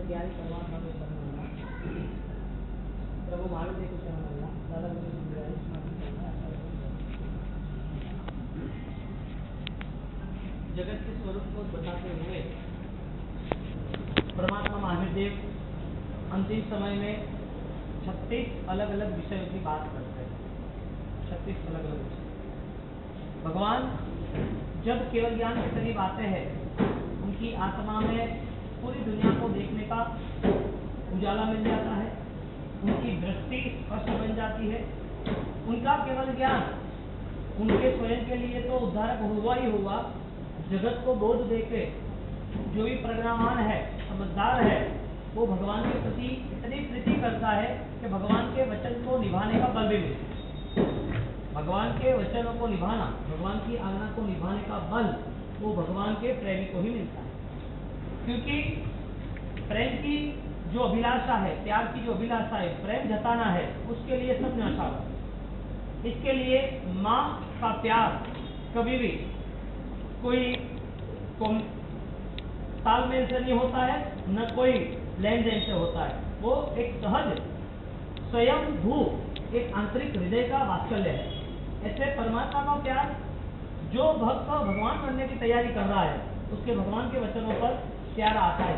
ज्ञान परमात्मा को शरण लेना, प्रभु महावीर को शरण लेना, दादा जगत के स्वरूप को बताते हुए परमात्मा महावीर देव अंतिम समय में 36 अलग अलग विषयों की बात करते हैं। 36 अलग अलग विषय। भगवान जब केवल ज्ञान के करीब आते हैं, उनकी आत्मा में पूरी दुनिया को देखने का उजाला मिल जाता है, उनकी दृष्टि स्पष्ट बन जाती है। उनका केवल ज्ञान उनके स्वयं के लिए तो उद्धारक हुआ ही हुआ, जगत को बोध देके जो भी प्रज्ञावान है, समझदार है, वो भगवान के प्रति इतनी प्रीति करता है कि भगवान के वचन को निभाने का बल भी मिलता है। भगवान के वचनों को निभाना, भगवान की आज्ञा को निभाने का बल वो भगवान के प्रेमी को ही मिलता है। क्योंकि प्रेम की जो अभिलाषा है, प्यार की जो अभिलाषा है, प्रेम जताना है, उसके लिए सब न्यौछावर। इसके लिए माँ का प्यार कभी भी कोई तालमेल से नहीं होता है, न कोई लेन देन से होता है। वो एक सहज स्वयं भू एक आंतरिक हृदय का वात्सल्य है। ऐसे परमात्मा का प्यार, जो भक्त भगवान बनने की तैयारी कर रहा है, उसके भगवान के वचनों पर प्यार आता है।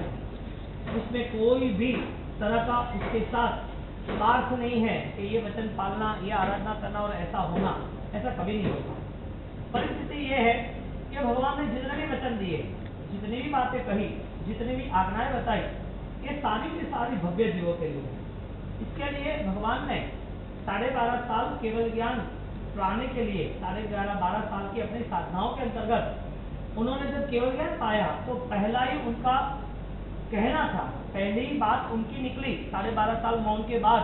उसमें कोई भी तरह का उसके साथ स्वार्थ नहीं है कि ये वचन पालना, ये आराधना करना और ऐसा होना, ऐसा कभी नहीं होता। परिस्थिति ये है कि भगवान ने जितने भी वचन दिए, जितनी भी बातें कही, जितनी भी आज्ञाएं बताई, ये सारी की सारी भव्य जीवों के लिए है। इसके लिए भगवान ने 12.5 साल केवल ज्ञान पाने के लिए, 12.5 साल की अपनी साधनाओं के अंतर्गत उन्होंने जब केवल ज्ञान पाया, तो पहला ही उनका कहना था, पहली ही बात उनकी निकली 12.5 साल मौन के बाद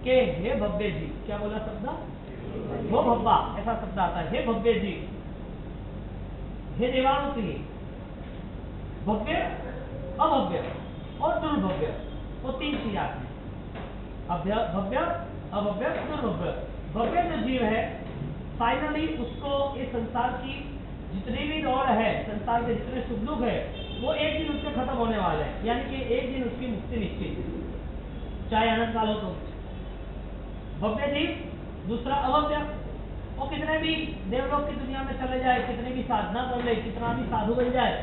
के हे भव्य जी, क्या बोला शब्द? वो भव्वा, ऐसा शब्द आता है। हे भव्य जी, हे देवानों के लिए भव्य, अभव्य और दुर्भव्य, वो 3 चीज आती है। भव्य, अभव्य, दुर्भव्य। भव्य जो जीव है, फाइनली उसको इस संसार की जितनी भी दौड़ है, संसार के जितने सुख दुख है, वो एक दिन उसके खत्म होने वाले हैं, यानी कि एक दिन उसकी मुक्ति निश्चित है, चाहे अनंत काल हो तो। भव्य जीव। दूसरा अभव्य, वो कितने भी देवलोक की दुनिया में चले जाए, कितने भी साधना कर ले, कितना भी साधु बन जाए,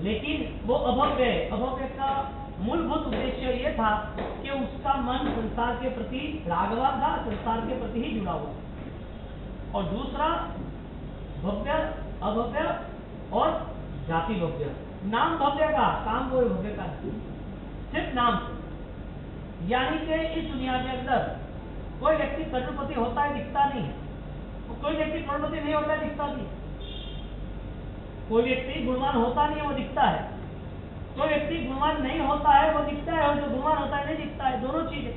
लेकिन वो अभव्य है। अभव्य का मूलभूत उद्देश्य ये था कि उसका मन संसार के प्रति रागवान था, संसार के प्रति ही जुड़ा हुआ। और दूसरा भव्य, अभव्य और जाति भव्य। नाम भव्य का, काम कोई भव्य का नहीं, सिर्फ नाम। यानी कि इस दुनिया के अंदर कोई व्यक्ति करोड़पति होता है, दिखता नहीं है। कोई व्यक्ति करोड़पति नहीं होता है, दिखता नहीं। कोई व्यक्ति गुणवान होता नहीं है, वो दिखता है। कोई व्यक्ति गुणवान नहीं होता है, वो दिखता है, और जो गुणवान होता है नहीं दिखता है, दोनों चीजें।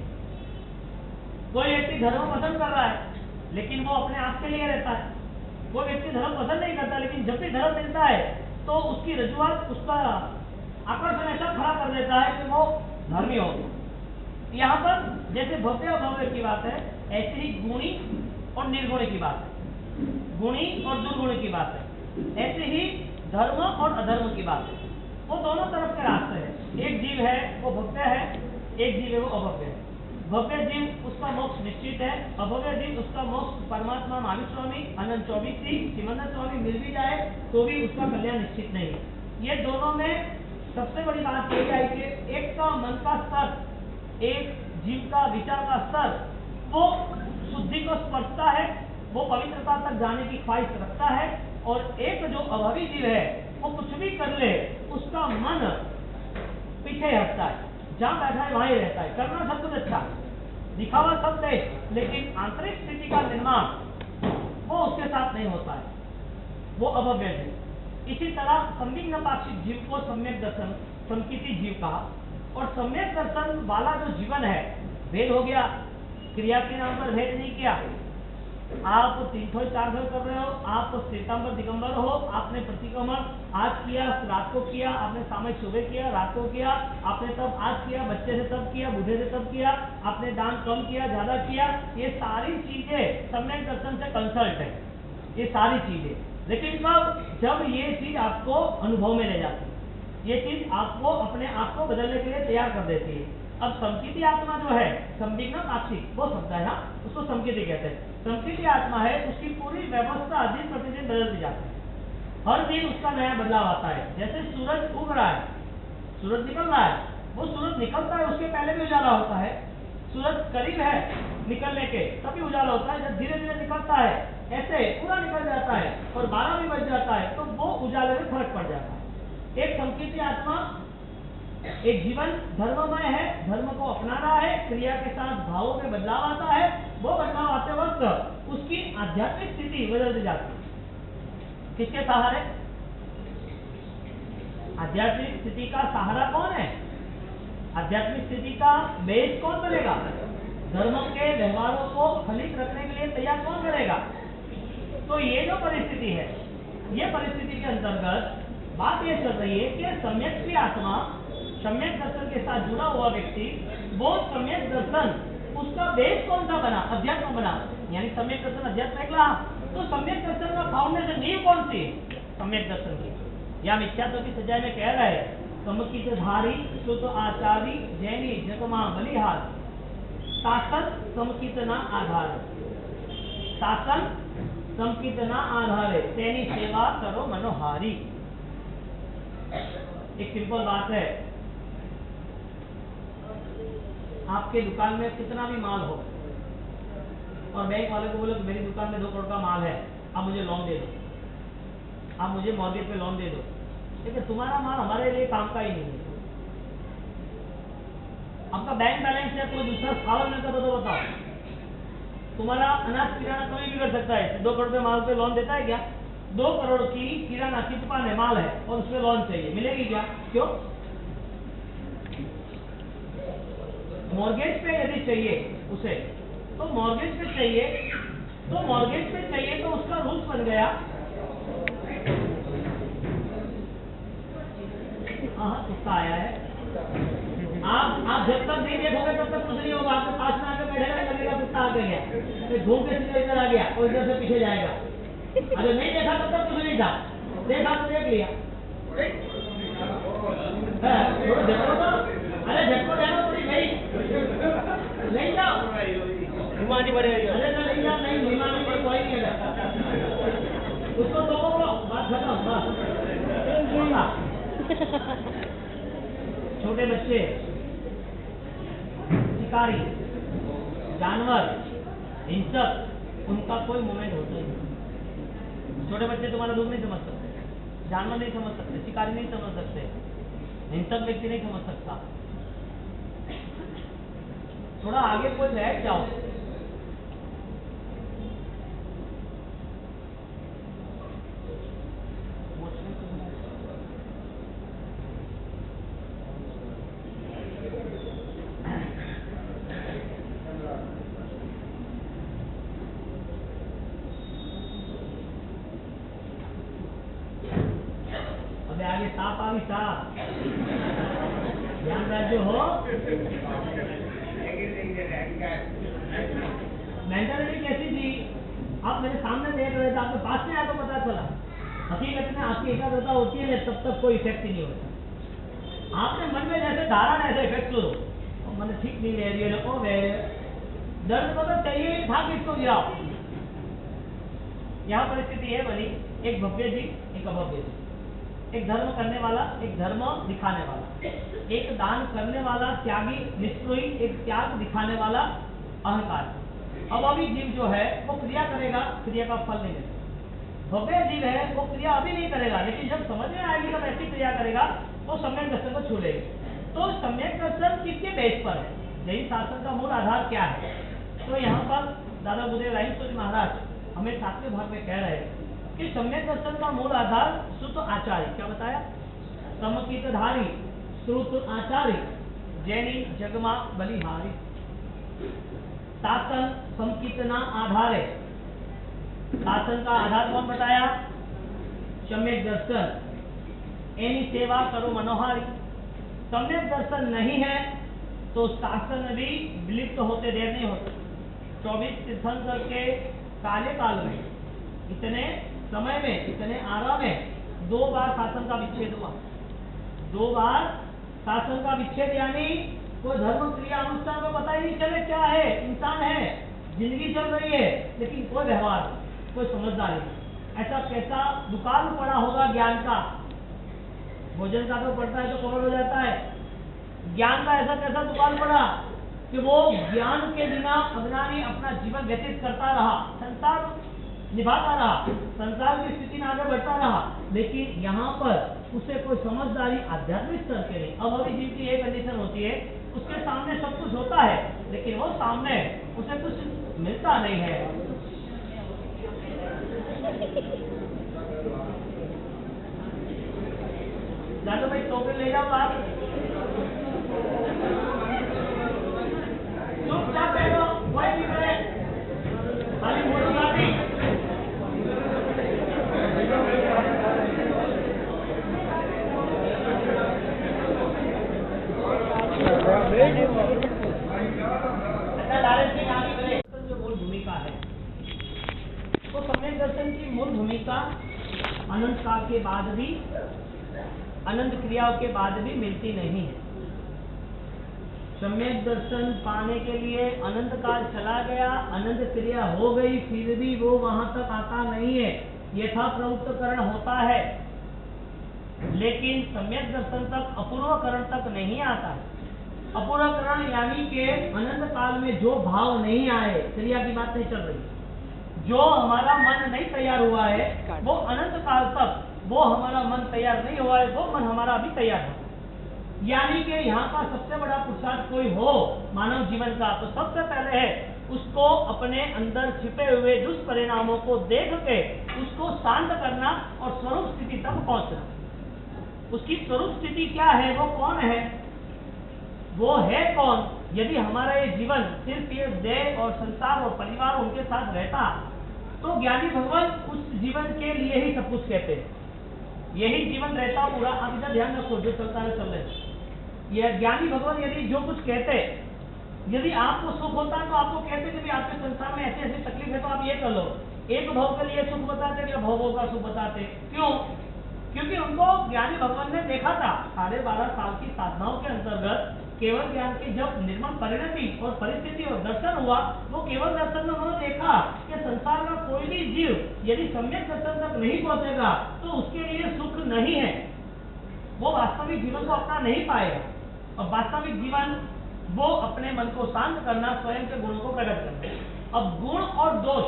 कोई व्यक्ति धर्म पसंद कर रहा है, लेकिन वो अपने आप के लिए रहता है। वो व्यक्ति धर्म पसंद नहीं करता, लेकिन जब भी धर्म मिलता है तो उसकी रजुआत, उसका आकर्षण ऐसा खड़ा कर देता है कि वो धर्मी हो। यहाँ पर जैसे भव्य अभव्य की बात है, ऐसे ही गुणी और निर्गुणी की बात है, गुणी और दुर्गुणी की बात है। ऐसे ही धर्म और अधर्म की बात है। वो दोनों तरफ के रास्ते हैं। एक जीव है वो भव्य है, एक जीव है वो अभव्य है। भव्य जीव उसका मोक्ष निश्चित है, अभव्य जीव उसका मोक्ष परमात्मा महावीर स्वामी, अनंत 24 सिमंदर स्वामी मिल भी जाए तो भी उसका कल्याण निश्चित नहीं है। ये दोनों में सबसे बड़ी बात यही है कि एक का मन का स्तर, एक जीव का विचार का स्तर, वो शुद्धि को स्पर्शता है, वो पवित्रता तक जाने की ख्वाहिश रखता है। और एक जो अभावी जीव है, वो कुछ भी कर ले, उसका मन पीछे हटता है, जहाँ बैठा है वहां ही रहता है। करना सब कुछ अच्छा, दिखावा सब दे, लेकिन आंतरिक स्थिति का निर्माण वो उसके साथ नहीं होता है, वो अभव्य है। इसी तरह संदिग्ध पाक्षिक जीव को सम्यक दर्शन, संकिति जीव कहा। और सम्यक दर्शन वाला जो जीवन है, भेद हो गया, क्रिया के नाम पर भेद नहीं किया। आप 3 4 कर रहे हो, आप श्वेतांबर दिगंबर हो, आपने प्रतिक्रमण आज किया, रात को किया, आपने सामयिक सुबह किया, रात को किया, आपने तब आज किया, बच्चे से तब किया, बूढ़े से तब किया, आपने दान कम किया, ज्यादा किया, ये सारी चीजें सम्यक दर्शन से कंसल्ट है, ये सारी चीजें। लेकिन कब? जब ये चीज आपको अनुभव में ले जाती है, ये चीज आपको अपने आप को बदलने के लिए तैयार कर देती है। अब संकिती आत्मा जो है, संदिग्ध पाक्षिक वो शब्द है ना, उसको संकिती कहते हैं। संकिती आत्मा है, उसकी पूरी व्यवस्था दिन प्रतिदिन बदलती जाती है, हर दिन उसका नया बदलाव आता है। जैसे सूरज उग रहा है, सूरज निकल रहा है, वो सूरज निकलता है उसके पहले भी उजाला होता है, सूरज करीब है निकलने के तभी उजाला होता है, जब धीरे धीरे निकलता है ऐसे पूरा निकल जाता है और 12 भी बज जाता है तो वो उजाले में फर्क पड़ जाता है। एक संकीर्ति आत्मा, एक जीवन धर्ममय है, धर्म को अपना रहा है, क्रिया के साथ भावों में बदलाव आता है, वो बदलाव आते वक्त उसकी आध्यात्मिक स्थिति बदल जाती है। किसके सहारे? आध्यात्मिक स्थिति का सहारा कौन है? आध्यात्मिक स्थिति का बेस कौन बनेगा? धर्म के व्यवहारों को फलित रखने के लिए तैयार कौन करेगा? तो ये जो परिस्थिति है, ये परिस्थिति के अंतर्गत बात ये चल रही है कि सम्यक की आत्मा सम्यक दर्शन के साथ जुड़ा हुआ व्यक्ति, वो सम्यक दर्शन उसका बेस कौन सा बना? अध्यात्म बना। यानी सम्यक दर्शन अध्यात्म निकला, तो सम्यक दर्शन का फाउंडेशन नींव कौन सी? सम्यक दर्शन की। या मिथ्यात्व की सजाए में कह रहे हैं, समकितधारी शुद्ध आचारी जैनी जगमा बलिहार, शासन समकितना आधार, शासन समकितना आधार, तेनी सेवा करो मनोहारी। एक सिंपल बात है, आपके दुकान में कितना भी माल हो और बैंक वाले को बोले मेरी दुकान में 2 करोड़ का माल है, आप मुझे लोन दे दो, आप मुझे मॉर्गेज पे लोन दे दो, लेकिन तुम्हारा माल हमारे लिए काम का ही नहीं है। आपका बैंक बैलेंस है, कोई दूसरा सावल में कर तो बताओ, तुम्हारा अनाज किराना कोई भी कर सकता है, 2 करोड़ के माल पे लोन देता है क्या? 2 करोड़ की किराना की दुकान है, माल है और उसमें लोन चाहिए, मिलेगी क्या? क्यों? मॉर्गेज पे यदि चाहिए उसे, तो मॉर्गेज पे चाहिए, तो मॉर्गेज पे चाहिए तो उसका रूल्स बन गया। हाँ, कुत्ता आया है। आप जब तक नहीं देखोगे तब तक कुछ नहीं होगा, आपके पास में आकर बैठेगा, लगेगा कुत्ता आ गया, फिर घूम के सीधे इधर आ गया और इधर से पीछे जाएगा। अगर नहीं देखा तब तक कुछ नहीं था, देखा तो देख लिया। थोड़ा झटको तो, अरे झटको देना थोड़ी भाई, नहीं जाओ हिमानी बढ़ेगी। अरे नहीं जाओ, नहीं हिमानी पर कोई नहीं है, उसको तो बात खत्म बस। छोटे बच्चे, शिकारी, जानवर, हिंसक, उनका कोई मोमेंट होता ही नहीं। छोटे बच्चे तुम्हारा दुख नहीं समझ सकते, जानवर नहीं समझ सकते, शिकारी नहीं समझ सकते, हिंसक व्यक्ति नहीं समझ सकता। थोड़ा आगे कोई बैठ जाओ, आगे साफ आ भी साफ ध्यान राज्य हो। मेंटालिटी कैसी थी? आप मेरे सामने देख रहे थे, आपके पास में आया तो पता चला। हकीकत में आपकी एकाग्रता होती है तब तक कोई इफेक्ट ही नहीं होता। आपने मन में जैसे धारा ऐसे इफेक्ट करो, मन ठीक नहीं रह रही है, ओ दर्द को तो चाहिए था कि इसको गिराओ। यहाँ परिस्थिति है बनी, एक भव्य जी, एक अभव्य जी, एक धर्म करने वाला, एक धर्म दिखाने वाला, एक दान करने वाला त्यागी निष्क्रिय, एक त्याग दिखाने वाला अहंकार। अब अभी जीव जो है वो क्रिया करेगा, क्रिया का फल नहीं मिलेगा। भव्य जीव है वो क्रिया अभी नहीं करेगा, लेकिन जब समझ में आएगी तब ऐसी क्रिया करेगा तो सम्यक दर्शन को छू लेगी। तो सम्यक दर्शन किसके बेस पर है? यही शासन का मूल आधार क्या है? तो यहाँ पर दादा गुरुदेव रायचूरी महाराज हमें 7वें भाग में कह रहे हैं कि सम्यक दर्शन का मूल आधार श्रुत आचार्य, क्या बताया? समकितधारी श्रुत आचार्य जैनी जगमा बलिहारी, शासन समकितना आधार है। शासन का आधार कौन बताया? सम्यक दर्शन। एनी सेवा करो मनोहारी। सम्यक दर्शन नहीं है तो शासन भी विलुप्त होते देर नहीं होते। 24 तीर्थंकर के कार्यकाल में, इतने समय में, इतने आरा में 2 बार शासन का विच्छेद हुआ। 2 बार शासन का विच्छेद, यानी कोई धर्म क्रिया अनुष्ठान को पता ही नहीं चले क्या है, इंसान है, जिंदगी चल रही है, लेकिन कोई व्यवहार, कोई समझदारी। ऐसा कैसा दुकान पड़ा होगा ज्ञान का, भोजन का तो पड़ता है तो कवर हो जाता है, ज्ञान का ऐसा कैसा दुकान पड़ा कि वो ज्ञान के बिना अज्ञानी अपना जीवन व्यतीत करता रहा, संसार निभाता रहा, संसार की स्थिति में आगे बढ़ता रहा, लेकिन यहाँ पर उसे कोई समझदारी आध्यात्मिक स्तर के नहीं। अब अभी जीव की ये कंडीशन होती है, उसके सामने सब कुछ होता है, लेकिन वो सामने उसे कुछ मिलता नहीं है। जादू भाई टोपी ले जाओ आप, चुपचाप बैठो, कोई भी करे, खाली मुलाकाती। जो मूल भूमिका है, तो सम्यक दर्शन की मूल भूमिका अनंत काल के बाद भी, अनंत क्रियाओं के बाद भी मिलती नहीं है। सम्यक दर्शन पाने के लिए अनंत काल चला गया, अनंत क्रिया हो गई, फिर भी वो वहां तक आता नहीं है, यथा प्रवृत्तकरण होता है, लेकिन सम्यक दर्शन तक, अपूर्वकरण तक नहीं आता है। अपूर्वकरण यानी कि अनंत काल में जो भाव नहीं आए, क्रिया की बात नहीं चल रही, जो हमारा मन नहीं तैयार हुआ है, वो अनंत काल तक वो हमारा मन तैयार नहीं हुआ है, वो मन हमारा अभी तैयार है। यानी कि यहाँ का सबसे बड़ा पुरुषार्थ कोई हो मानव जीवन का, तो सबसे पहले है उसको अपने अंदर छिपे हुए दुष्परिणामों को देख के उसको शांत करना और स्वरूप स्थिति तक पहुंचना। उसकी स्वरूप स्थिति क्या है, वो कौन है, वो है कौन। यदि हमारा ये जीवन सिर्फ ये देह और संसार और परिवार उनके साथ रहता, तो ज्ञानी भगवान उस जीवन के लिए ही सब कुछ कहते हैं, यही जीवन रहता पूरा। आप इधर ध्यान रखो, जो चलता है चल रहे, यह ज्ञानी भगवान यदि जो कुछ कहते, यदि आपको सुख होता तो आपको कहते कि आपके संसार में ऐसी ऐसी तकलीफ है तो आप ये कर लो। एक भाव के लिए सुख बताते या भवों का सुख बताते, क्यों? क्योंकि उनको ज्ञानी भगवान ने देखा था 12.5 साल की साधनाओं के अंतर्गत केवल ज्ञान की जब निर्मल परिणति और परिस्थिति और दर्शन हुआ, वो केवल दर्शन में उन्होंने देखा कि संसार का कोई भी जीव यदि सम्यक दर्शन तक नहीं पहुंचेगा तो उसके लिए सुख नहीं है, वो वास्तविक जीवन को अपना नहीं पाएगा। और वास्तविक जीवन वो अपने मन को शांत करना, स्वयं के गुणों को प्रकट करना। अब गुण और दोष,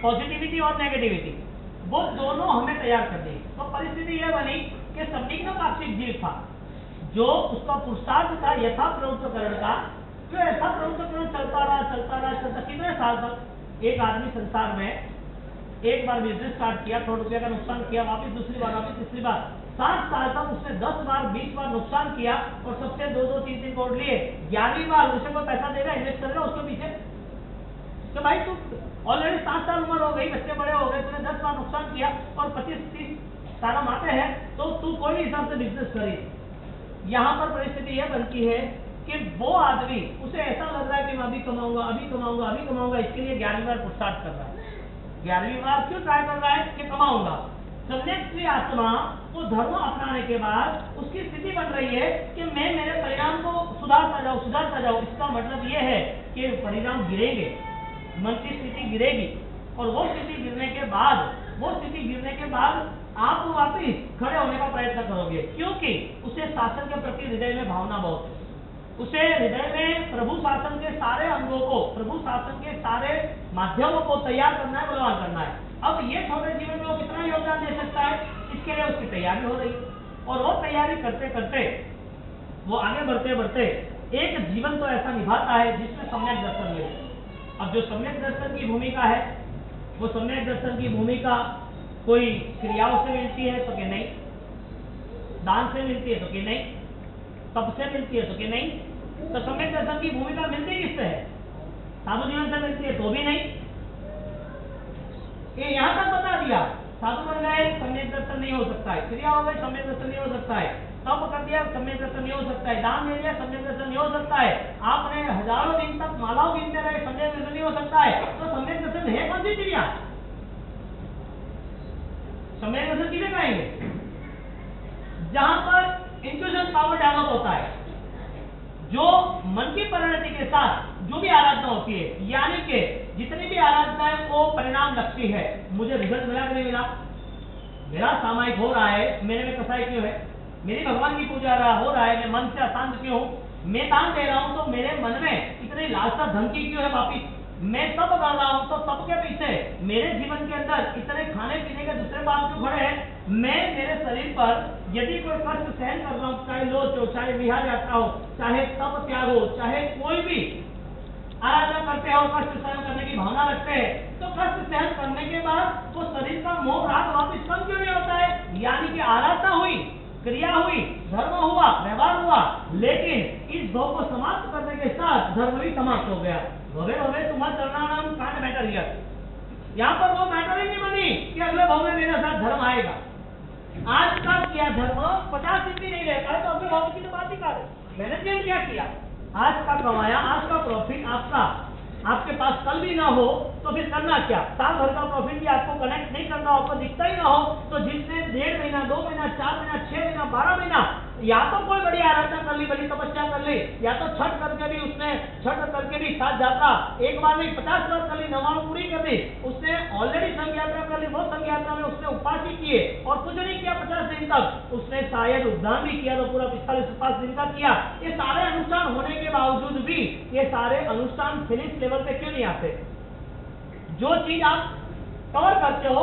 पॉजिटिविटी और नेगेटिविटी, वो दोनों हमें तैयार कर दी। तो परिस्थिति यह बनी कि संदिग्ध पाक्षिक जीव था, जो उसका पुरुषार्थ था यथा प्रवृत्तकरण का, जो ऐसा प्रवृत्तकरण चलता रहा कितने साल तक। एक आदमी संसार में एक बार बिजनेस स्टार्ट किया, करोड़ रुपया का नुकसान किया, वापिस दूसरी बार, वापिस तीसरी बार, 7 साल तक उसने 10 बार 20 बार नुकसान किया और सबसे 2-2 3-3 करोड़ लिए। 11वीं बार उसे कोई पैसा देगा, इन्वेस्ट करेगा उसके पीछे, तो भाई तू ऑलरेडी 7 साल उम्र हो गई, बच्चे बड़े हो गए, तूने 10 बार नुकसान किया और 25-30 साल आते हैं, तो तू कोई भी हिसाब से बिजनेस करी। यहाँ पर परिस्थिति यह बनती है कि वो आदमी, उसे ऐसा लग रहा है कि मैं अभी कमाऊंगा, अभी कमाऊंगा, अभी कमाऊंगा, इसके लिए 11वीं बार पुरुषार्थ कर रहा है। 11वीं बार क्यों ट्राई कर रहा है कि कमाऊंगा। सम्यक आत्मा को धर्म अपनाने के बाद उसकी स्थिति बन रही है कि मैं मेरे परिणाम को सुधारता जाऊं। इसका मतलब यह है कि परिणाम गिरेंगे, मन की स्थिति गिरेगी, और वो स्थिति गिरने के बाद आप वापिस खड़े होने का प्रयत्न करोगे, क्योंकि उसे शासन के प्रति हृदय में भावना बहुत है। उसे हृदय में प्रभु शासन के सारे अंगों को, प्रभु शासन के सारे माध्यमों को तैयार करना है, बलवान करना है। अब ये छोटे जीवन में वो कितना योगदान दे सकता है, इसके लिए उसकी तैयारी हो रही, और वो तैयारी करते करते वो आगे बढ़ते एक जीवन तो ऐसा निभाता है जिसमें सम्यक दर्शन मिले। अब जो सम्यक दर्शन की भूमिका है, वो सम्यक दर्शन की भूमिका कोई क्रियाओं से मिलती है तो कि नहीं, दान से मिलती है तो कि नहीं, तप से मिलती है तो कि नहीं, तो सम्यक दर्शन की भूमिका मिलती किससे है? साधु जीवन से मिलती है तो भी नहीं। ये यहाँ तक बता दिया, साधु बन गए सम्यक दर्शन नहीं हो सकता है, क्रिया हो गई सम्यक दर्शन नहीं हो सकता है, तप कर दिया सम्यक दर्शन नहीं हो सकता है, दान दे दिया सम्यक दर्शन नहीं हो सकता है, आपने हजारों दिन तक मालाओं गिनते रहे सम्यक दर्शन नहीं हो सकता है। तो सम्यक दर्शन है कौन सी क्रिया? सम्यक दर्शन किसे कहेंगे? जहां पर इंट्यूशन पावर डेवलप होता है। जो मन की परिणति के साथ जो भी आराधना होती है, यानी कि जितनी भी आराधना है वो परिणाम लगती है। मुझे रिजल्ट मिला कि नहीं मिला, मेरा सामायिक हो रहा है, मेरे में कसाई क्यों है, मेरी भगवान की पूजा हो रहा है, मैं मन से अशांत क्यों हूँ, मैं दान दे रहा हूँ तो मेरे मन में इतनी लालसा धमकी क्यों है वापिस, मैं सब कर रहा हूँ तो सबके पीछे मेरे जीवन के अंदर इतने खाने पीने के दूसरे बात क्यों खड़े हैं। मैं मेरे शरीर पर यदि कोई कष्ट सहन कर रहा हूँ, चाहे लोच हो, चाहे विहार यात्रा हो, चाहे तप त्याग हो, चाहे कोई भी आराधना करते हो, कष्ट सहन करने की भावना रखते हैं, तो कष्ट सहन करने के बाद वो शरीर का मोह राग वापिस कम क्यों नहीं होता है। यानी कि आराधना हुई, क्रिया हुई, धर्म हुआ, व्यवहार हुआ, लेकिन इस भाव को समाप्त करने के साथ धर्म भी समाप्त हो गया। भवे भवे तुम्हारा चरणानाम कांट मैटर हियर। यहाँ पर वो मैटर ही नहीं बनी कि अगले भाव में मेरे साथ धर्म आएगा। आज का किया धर्म 50 दिन भी नहीं रहता है, तो अगले भाव की तो बात ही कर रहे। मैंने क्या किया, आज का कमाया, आज का प्रॉफिट आपका आपके पास कल भी ना हो तो फिर करना क्या। साल भर का प्रॉफिट भी आपको कनेक्ट नहीं करना, आपको दिखता ही ना हो, तो जिसने 1.5 महीना, 2 महीना, 4 महीना, 6 महीना, 12 महीना या तो कोई बड़ी आराधना कर ली, बड़ी तपस्या कर ली, या तो छठ करके भी उसने छठ करके भी साथ जाता, एक बार नहीं 50 बार कर ली, 99 पूरी कर ली, उसने ऑलरेडी संघ यात्रा कर ली, वो संघ यात्रा में उसने उपवास ही किए और कुछ नहीं किया 50 दिन तक, उसने शायद उद्यान भी किया तो पूरा 45 दिन का किया। ये सारे अनुष्ठान होने के बावजूद भी ये सारे अनुष्ठान फिनिश लेवल पे क्यों नहीं आते। जो चीज आप कवर करते हो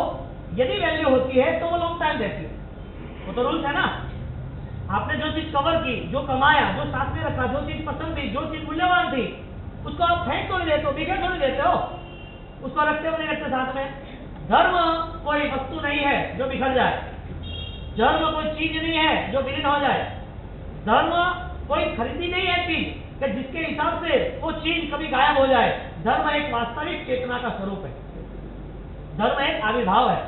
यदि वैल्यू होती है तो वो लॉन्ग टाइम रहती है, वो तो रूल्स है ना। आपने जो चीज कवर की, जो कमाया, जो साथ में रखा, जो चीज पसंद थी, जो चीज मूल्यवान थी, उसको आप फेंक तो नहीं देते हो, बिखेर तो नहीं देते हो, उसको रखते हो नहीं रखते साथ में। धर्म कोई वस्तु नहीं है जो बिखर जाए, धर्म कोई चीज नहीं है जो विलीन हो जाए, धर्म कोई खरीदी नहीं है चीज कि जिसके हिसाब से वो चीज कभी गायब हो जाए। धर्म एक वास्तविक चेतना का स्वरूप है, धर्म एक आविर्भाव है,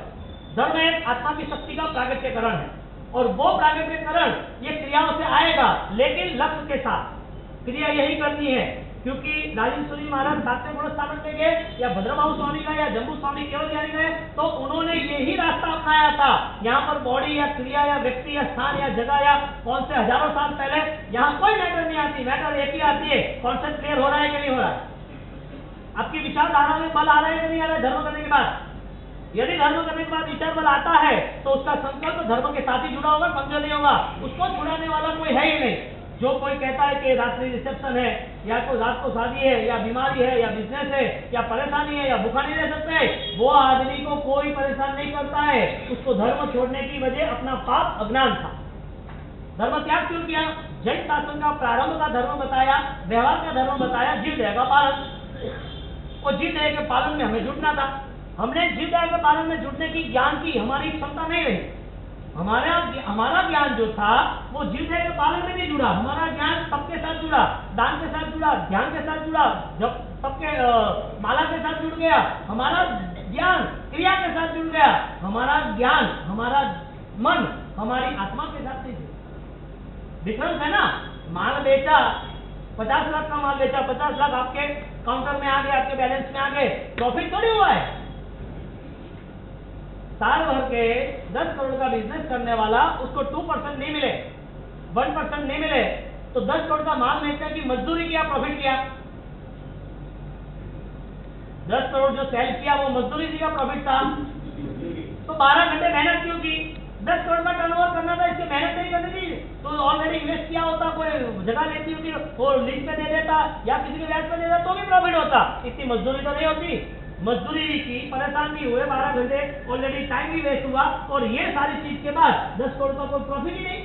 धर्म एक आत्मा की शक्ति का प्रागट्यकरण है, और वो प्रागट्यकरण ये क्रियाओं से आएगा, लेकिन लक्ष्य के साथ क्रिया यही करनी है। क्योंकि राजेश्वरी महाराज 7वें गुण स्थापन में गए, या भद्रभाव स्वामी का, या जम्बू स्वामी केवल यानी गए, तो उन्होंने यही रास्ता अपनाया था। यहाँ पर बॉडी या क्रिया या व्यक्ति या स्थान या जगह या कौन से हजारों साल पहले, यहाँ कोई मैटर नहीं आती, मैटर एक ही आती है, कॉन्सेप्ट क्लियर हो रहा है कि नहीं हो रहा है, आपकी विचारधारा में बल आ रहा है कि नहीं आ रहा है। धर्म करने के बाद, यदि धर्म करने के बाद विचार बल आता है तो उसका संकल्प धर्म के साथ ही जुड़ा होगा, कमजोर नहीं होगा, उसको छुड़ाने वाला कोई है ही नहीं। जो कोई कहता है कि रात्रि रिसेप्शन है, या कोई रात को शादी है, या बीमारी है, या बिजनेस है, या परेशानी है, या भूखा नहीं रह सकते, वो आदमी को कोई परेशान नहीं करता है। उसको धर्म छोड़ने की वजह अपना पाप अज्ञान था। धर्म त्याग क्यों किया? जैन शासन का प्रारंभ का धर्म बताया, व्यवहार का धर्म बताया, जीव दया का पालन। और जीव दया के पालन में हमें जुटना था। हमने जीव दया के पालन में जुटने की ज्ञान की हमारी क्षमता नहीं रही। हमारा ज्ञान जो था वो जीव दया के पालन में नहीं जुड़ा। हमारा ज्ञान सबके साथ जुड़ा, दान के साथ जुड़ा, ध्यान के साथ जुड़ा, जब सबके माला के साथ जुड़ गया। हमारा ज्ञान क्रिया के साथ जुड़ गया। हमारा ज्ञान, हमारा मन हमारी आत्मा के साथ नहीं जुड़ा। डिफरेंस है ना। माल बेचा, 50 लाख का माल बेचा, 50 लाख आपके काउंटर में आ गए, आपके बैलेंस में आ गए, प्रॉफिट थोड़ी हुआ है। साल भर के 10 करोड़ का बिजनेस करने वाला, उसको 2% नहीं मिले, 1% नहीं मिले, तो 10 करोड़ का माल बेचने की मजदूरी किया, प्रॉफिट किया। 10 करोड़ जो सेल किया वो मजदूरी की प्रॉफिट था। तो 12 घंटे मेहनत क्यों की? 10 करोड़ का टर्नओवर करना था, इसकी मेहनत नहीं करनी थी। तो ऑलरेडी इन्वेस्ट किया होता, कोई जगह लेती होती, वो लीज पे दे देता या किसी के ब्याज पे दे देता, तो भी प्रॉफिट होता। इतनी मजदूरी तो नहीं होती। मजदूरी भी की, परेशान भी हुए, 12 घंटे ऑलरेडी टाइम भी वेस्ट हुआ, और ये सारी चीज के बाद 10 करोड़ का कोई प्रॉफिट ही नहीं।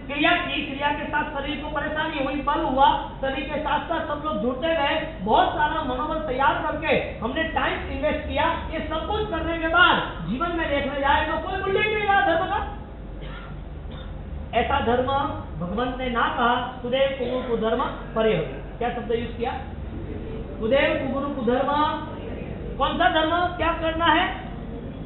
क्रिया की, क्रिया के साथ शरीर को परेशानी हुई, बल हुआ, शरीर के साथ साथ सब लोग जुड़ते गए, बहुत सारा मनोबल तैयार करके हमने टाइम इन्वेस्ट किया। ये सब कुछ करने के बाद जीवन में देखने जाए तो कोई मूल्य नहीं रहा धर्म का। ऐसा धर्म भगवंत ने ना कहा, कुदेव कुगुरु कुधर्म परे हो। क्या शब्द यूज किया? कुदेव कुगुरु कुधर्म। कौन सा धर्म क्या करना है?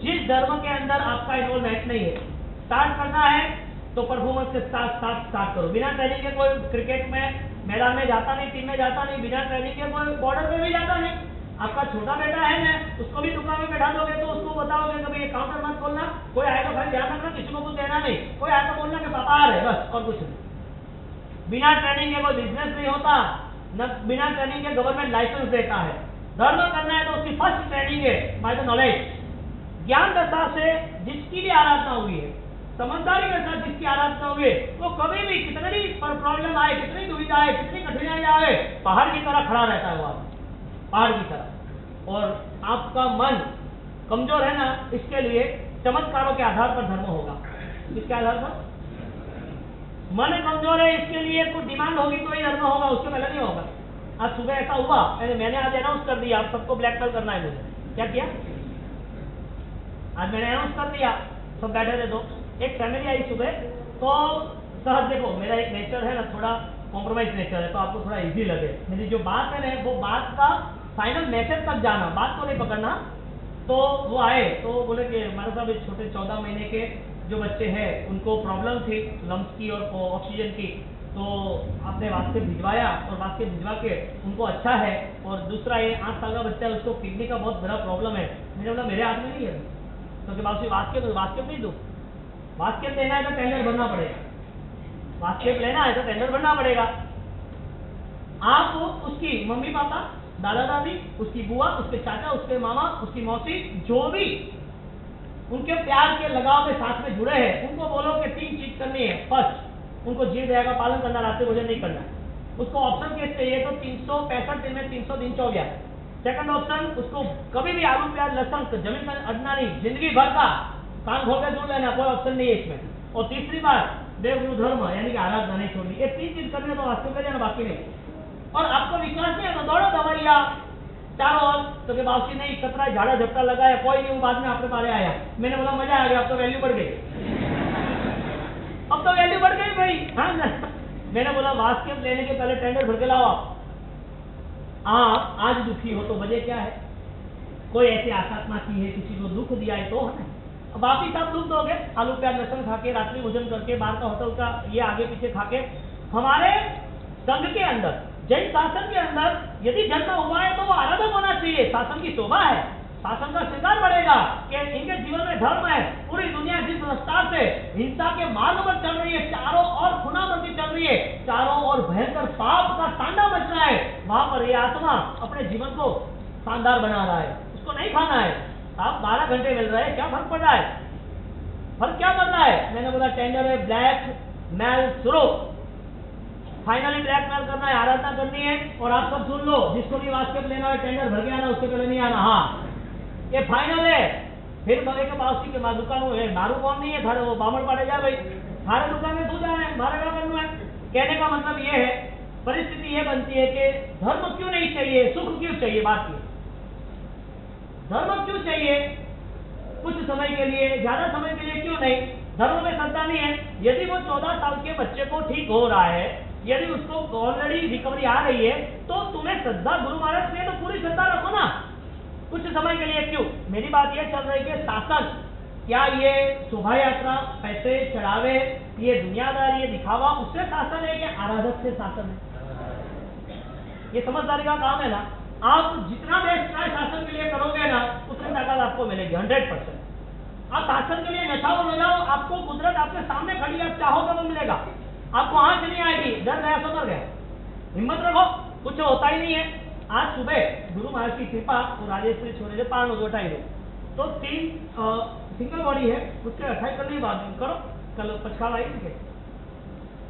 जिस धर्म के अंदर आपका इन्वॉल्वमेंट नहीं है। स्टार्ट करना है तो परफॉर्मेंस के साथ स्टार्ट करो। बिना ट्रेनिंग के कोई क्रिकेट में मैदान में जाता नहीं, टीम में जाता नहीं, बिना ट्रेनिंग के कोई बॉर्डर पे भी जाता नहीं। आपका छोटा बेटा है ना, उसको भी दुकान में बैठा दोगे तो उसको बताओगे कि भाई ये काउंटर मत खोलना, कोई आएगा भाई ध्यान रखना, किसी को कुछ देना नहीं, कोई आएगा बोलना कि पापा आ रहे, बस और कुछ नहीं। बिना ट्रेनिंग के कोई बिजनेस नहीं होता, न बिना ट्रेनिंग के गवर्नमेंट लाइसेंस देता है। धर्म करना है तो उसकी फर्स्ट ट्रेनिंग है बाय द नॉलेज। ज्ञान दशा से जिसकी भी आराधना हुई है, समझदारी के साथ जिसकी आराधना हुई है, वो कभी भी कितनी भी प्रॉब्लम आए, कितनी दुविधा आए, कितनी कठिनाई आए, पहाड़ की तरह खड़ा रहता है वो आदमी, पहाड़ की तरह। और आपका मन कमजोर है ना, इसके लिए चमत्कारों के आधार पर धर्म होगा। किसके आधार पर? मन कमजोर है, इसके लिए कुछ डिमांड होगी तो ही धर्म होगा, उसके पहले नहीं होगा। आज सुबह ऐसा हुआ, मैंने आज अनाउंस कर दिया, आप सबको ब्लैकमेल करना है मुझे। क्या किया? आज मैंने अनाउंस कर दिया, सब बैठे थे, तो एक फैमिली आई सुबह, तो सहज देखो मेरा एक नेचर है ना, थोड़ा कॉम्प्रोमाइज नेचर है, तो आपको थोड़ा इजी लगे। मेरी जो बात है ना, वो बात का फाइनल मैसेज तक जाना, बात को नहीं पकड़ना। तो वो आए तो बोले कि हमारे साहब एक छोटे 14 महीने के जो बच्चे हैं उनको प्रॉब्लम थी लम्स की और ऑक्सीजन की, तो आपने वास्के भिजवाया और वास्के भिजवा के उनको अच्छा है। और दूसरा ये 8 साल का बच्चा है, उसको किडनी का बहुत बड़ा प्रॉब्लम है। मैंने बोला मेरे हाथ में नहीं है, तो बाबू वास्के नहीं दो, वास्केप लेना है तो टेंडर भरना पड़ेगा, वास्केप लेना है तो टेंडर भरना पड़ेगा। आप उसकी मम्मी पापा, दादा दादी, उसकी बुआ, उसके चाचा, उसके मामा, उसकी मौसी, जो भी उनके प्यार के लगाव के साथ में जुड़े हैं, उनको बोलो कि 3 चीज करनी है। फर्स्ट, उनको जीव दया का पालन करना, रात्रि भोजन नहीं करना। उसको ऑप्शन केस चाहिए तो 365 दिन में 300 दिन 24। सेकंड ऑप्शन, उसको कभी भी आलू प्याज लहसुन जमीन पर अड़ना नहीं, जिंदगी भर का कान खोल के सुन लेना, कोई ऑप्शन नहीं है इसमें। और तीसरी बात, देवगुरु धर्म यानी कि आराधना नहीं छोड़नी। ये 3 चीज करने तो वास्तव में जाना बाकी नहीं। और आपको विश्वास नहीं है तो दौड़ो दवाइया चारों ओर, तो के बाबू नहीं कतरा झाड़ा झपटा लगाया, कोई नहीं, बाद में आपके पारे आया। मैंने बोला मजा आ गया, अब तो वैल्यू बढ़ गई, अब तो वैल्यू बढ़ गई भाई। हाँ मैंने बोला वास्केप लेने के पहले टेंडर भर के लाओ। आप आज दुखी हो तो वजह क्या है? कोई ऐसी आत्मा की है, किसी को दुख दिया है तो है। बाकी सब दुख दोगे, आलू प्याज लहसुन खा के, रात्रि भोजन करके, बाहर का होटल का ये आगे पीछे खा के। हमारे संघ के अंदर, जैन शासन के अंदर यदि जन्म हुआ है तो वो आराधक होना चाहिए। शासन की शोभा है, शासन का श्रृंगार बढ़ेगा कि इनके जीवन में धर्म है। पूरी दुनिया जिस रफ्तार से हिंसा के मार्ग पर चल रही है, चारों ओर खुनाबंदी चल रही है, चारों ओर भयंकर पाप का तांडव मच रहा है, वहां पर ये आत्मा अपने जीवन को शानदार बना रहा है। उसको नहीं खाना है, आप 12 घंटे मिल रहे हैं, क्या फर्क पड़ रहा है? फर्क क्या पड़ रहा है? मैंने बोला टेंडर है, ब्लैक मेल शुरू, फाइनली ब्लैक मेल करना है, आराधना करनी है। और आप सब सुन लो, जिसको भी वास्केप लेना है टेंडर भर के आना, उसके पहले नहीं आना। हाँ ये फाइनल है। फिर बड़े के बाउसी के दुकान है, मारू कौन नहीं है, थारे वो बामण पड़े जा भाई, थारे दुकान में तू जाना है, मारे क्या करना है। कहने का मतलब ये है, परिस्थिति ये बनती है कि धर्म क्यों नहीं चाहिए, सुख क्यों चाहिए। बात ये धर्म क्यों चाहिए? कुछ समय के लिए, ज्यादा समय के लिए क्यों नहीं? धर्म में श्रद्धा नहीं है। यदि वो 14 साल के बच्चे को ठीक हो रहा है, यदि उसको ऑलरेडी रिकवरी आ रही है, तो तुम्हें श्रद्धा गुरु महाराज ने तो पूरी श्रद्धा रखो ना, कुछ समय के लिए क्यों। मेरी बात यह चल रही है कि शासन, क्या ये शोभा यात्रा, पैसे चढ़ावे, ये दुनियादारी, ये दिखावा, उससे शासन है कि आराधक से शासन है? ये समझदारी का काम है ना। आप जितना बेस्ट ट्राई शासन के लिए करोगे ना, उतनी ताकत आपको मिलेगी 100%। आप शासन के लिए नशाओ हो जाओ, आपको कुदरत आपके सामने खड़ी, आप चाहो तो वो मिलेगा। आपको आंच नहीं आएगी, डर गया सो कर गया, हिम्मत रखो, कुछ होता ही नहीं है। आज सुबह गुरु महाराज की कृपा और राजेश्वरी छोड़े थे 5 लोग 28 लोग, तो 3 सिंगल बॉडी है, उसके 28 करने के बाद करो, कल पछावा आई उनके,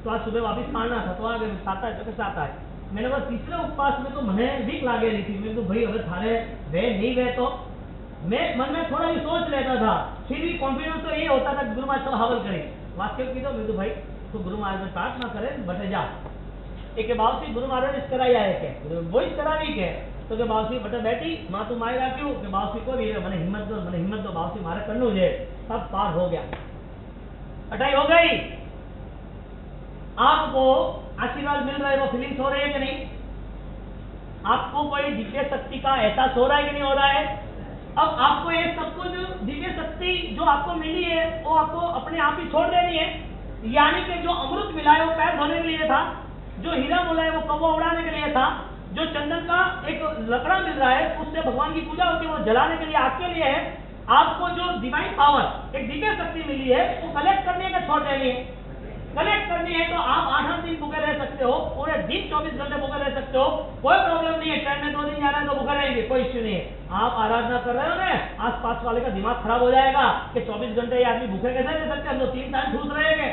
तो आज सुबह वापिस मारना था, तो आगे साता है तो कैसे आता है। मैंने बोला तीसरे उपवास में तो मने भीख लागे नहीं थी, मैं तो भाई अगर थारे वे नहीं गए तो मैं मन में थोड़ा भी सोच लेता था, फिर भी कॉन्फिडेंस तो ये होता था गुरु महाराज सब हवल करें। वास्तव की तो मैं तो भाई तो गुरु महाराज ने प्रार्थना करे बटे जा एक बाव से गुरु महाराज इस कराई आए के वो इस तरह भी के तो के बाव से बटे बैठी माँ तू मारेगा क्यों के बाव से को भी मैंने हिम्मत दो बाव से मारे करने मुझे सब पार हो गया, अटाई हो गई। आपको आशीर्वाद मिल रहा है, वो फीलिंग्स हो रही है कि नहीं? आपको कोई दिव्य शक्ति का एहसास हो रहा है कि नहीं हो रहा है? अब आपको ये सब कुछ दिव्य शक्ति जो आपको मिली है वो आपको अपने आप ही छोड़ देनी है। यानी कि जो अमृत मिला है वो पैर धोने के लिए था, जो हीरा मिला है वो कौवा उड़ाने के लिए था, जो चंदन का एक लकड़ा मिल रहा है उससे भगवान की पूजा होती है, वो जलाने के लिए आपके लिए है। आपको जो डिवाइन पावर, एक दिव्य शक्ति मिली है, वो कलेक्ट करनी है, छोड़ देनी है। कलेक्ट करनी है तो आप 8-8 दिन भूखे रह सकते हो, पूरे दिन 24 घंटे भूखे रह सकते हो, कोई प्रॉब्लम नहीं है। ट्रेन में 2 दिन जाना है तो भूखे रहेंगे, कोई इश्यू नहीं है। आप आराधना कर रहे हो ना, आसपास वाले का दिमाग खराब हो जाएगा कि 24 घंटे ये आदमी भूखे कैसे रह सकते, हम तो 3 टाइम ठूस रहेंगे।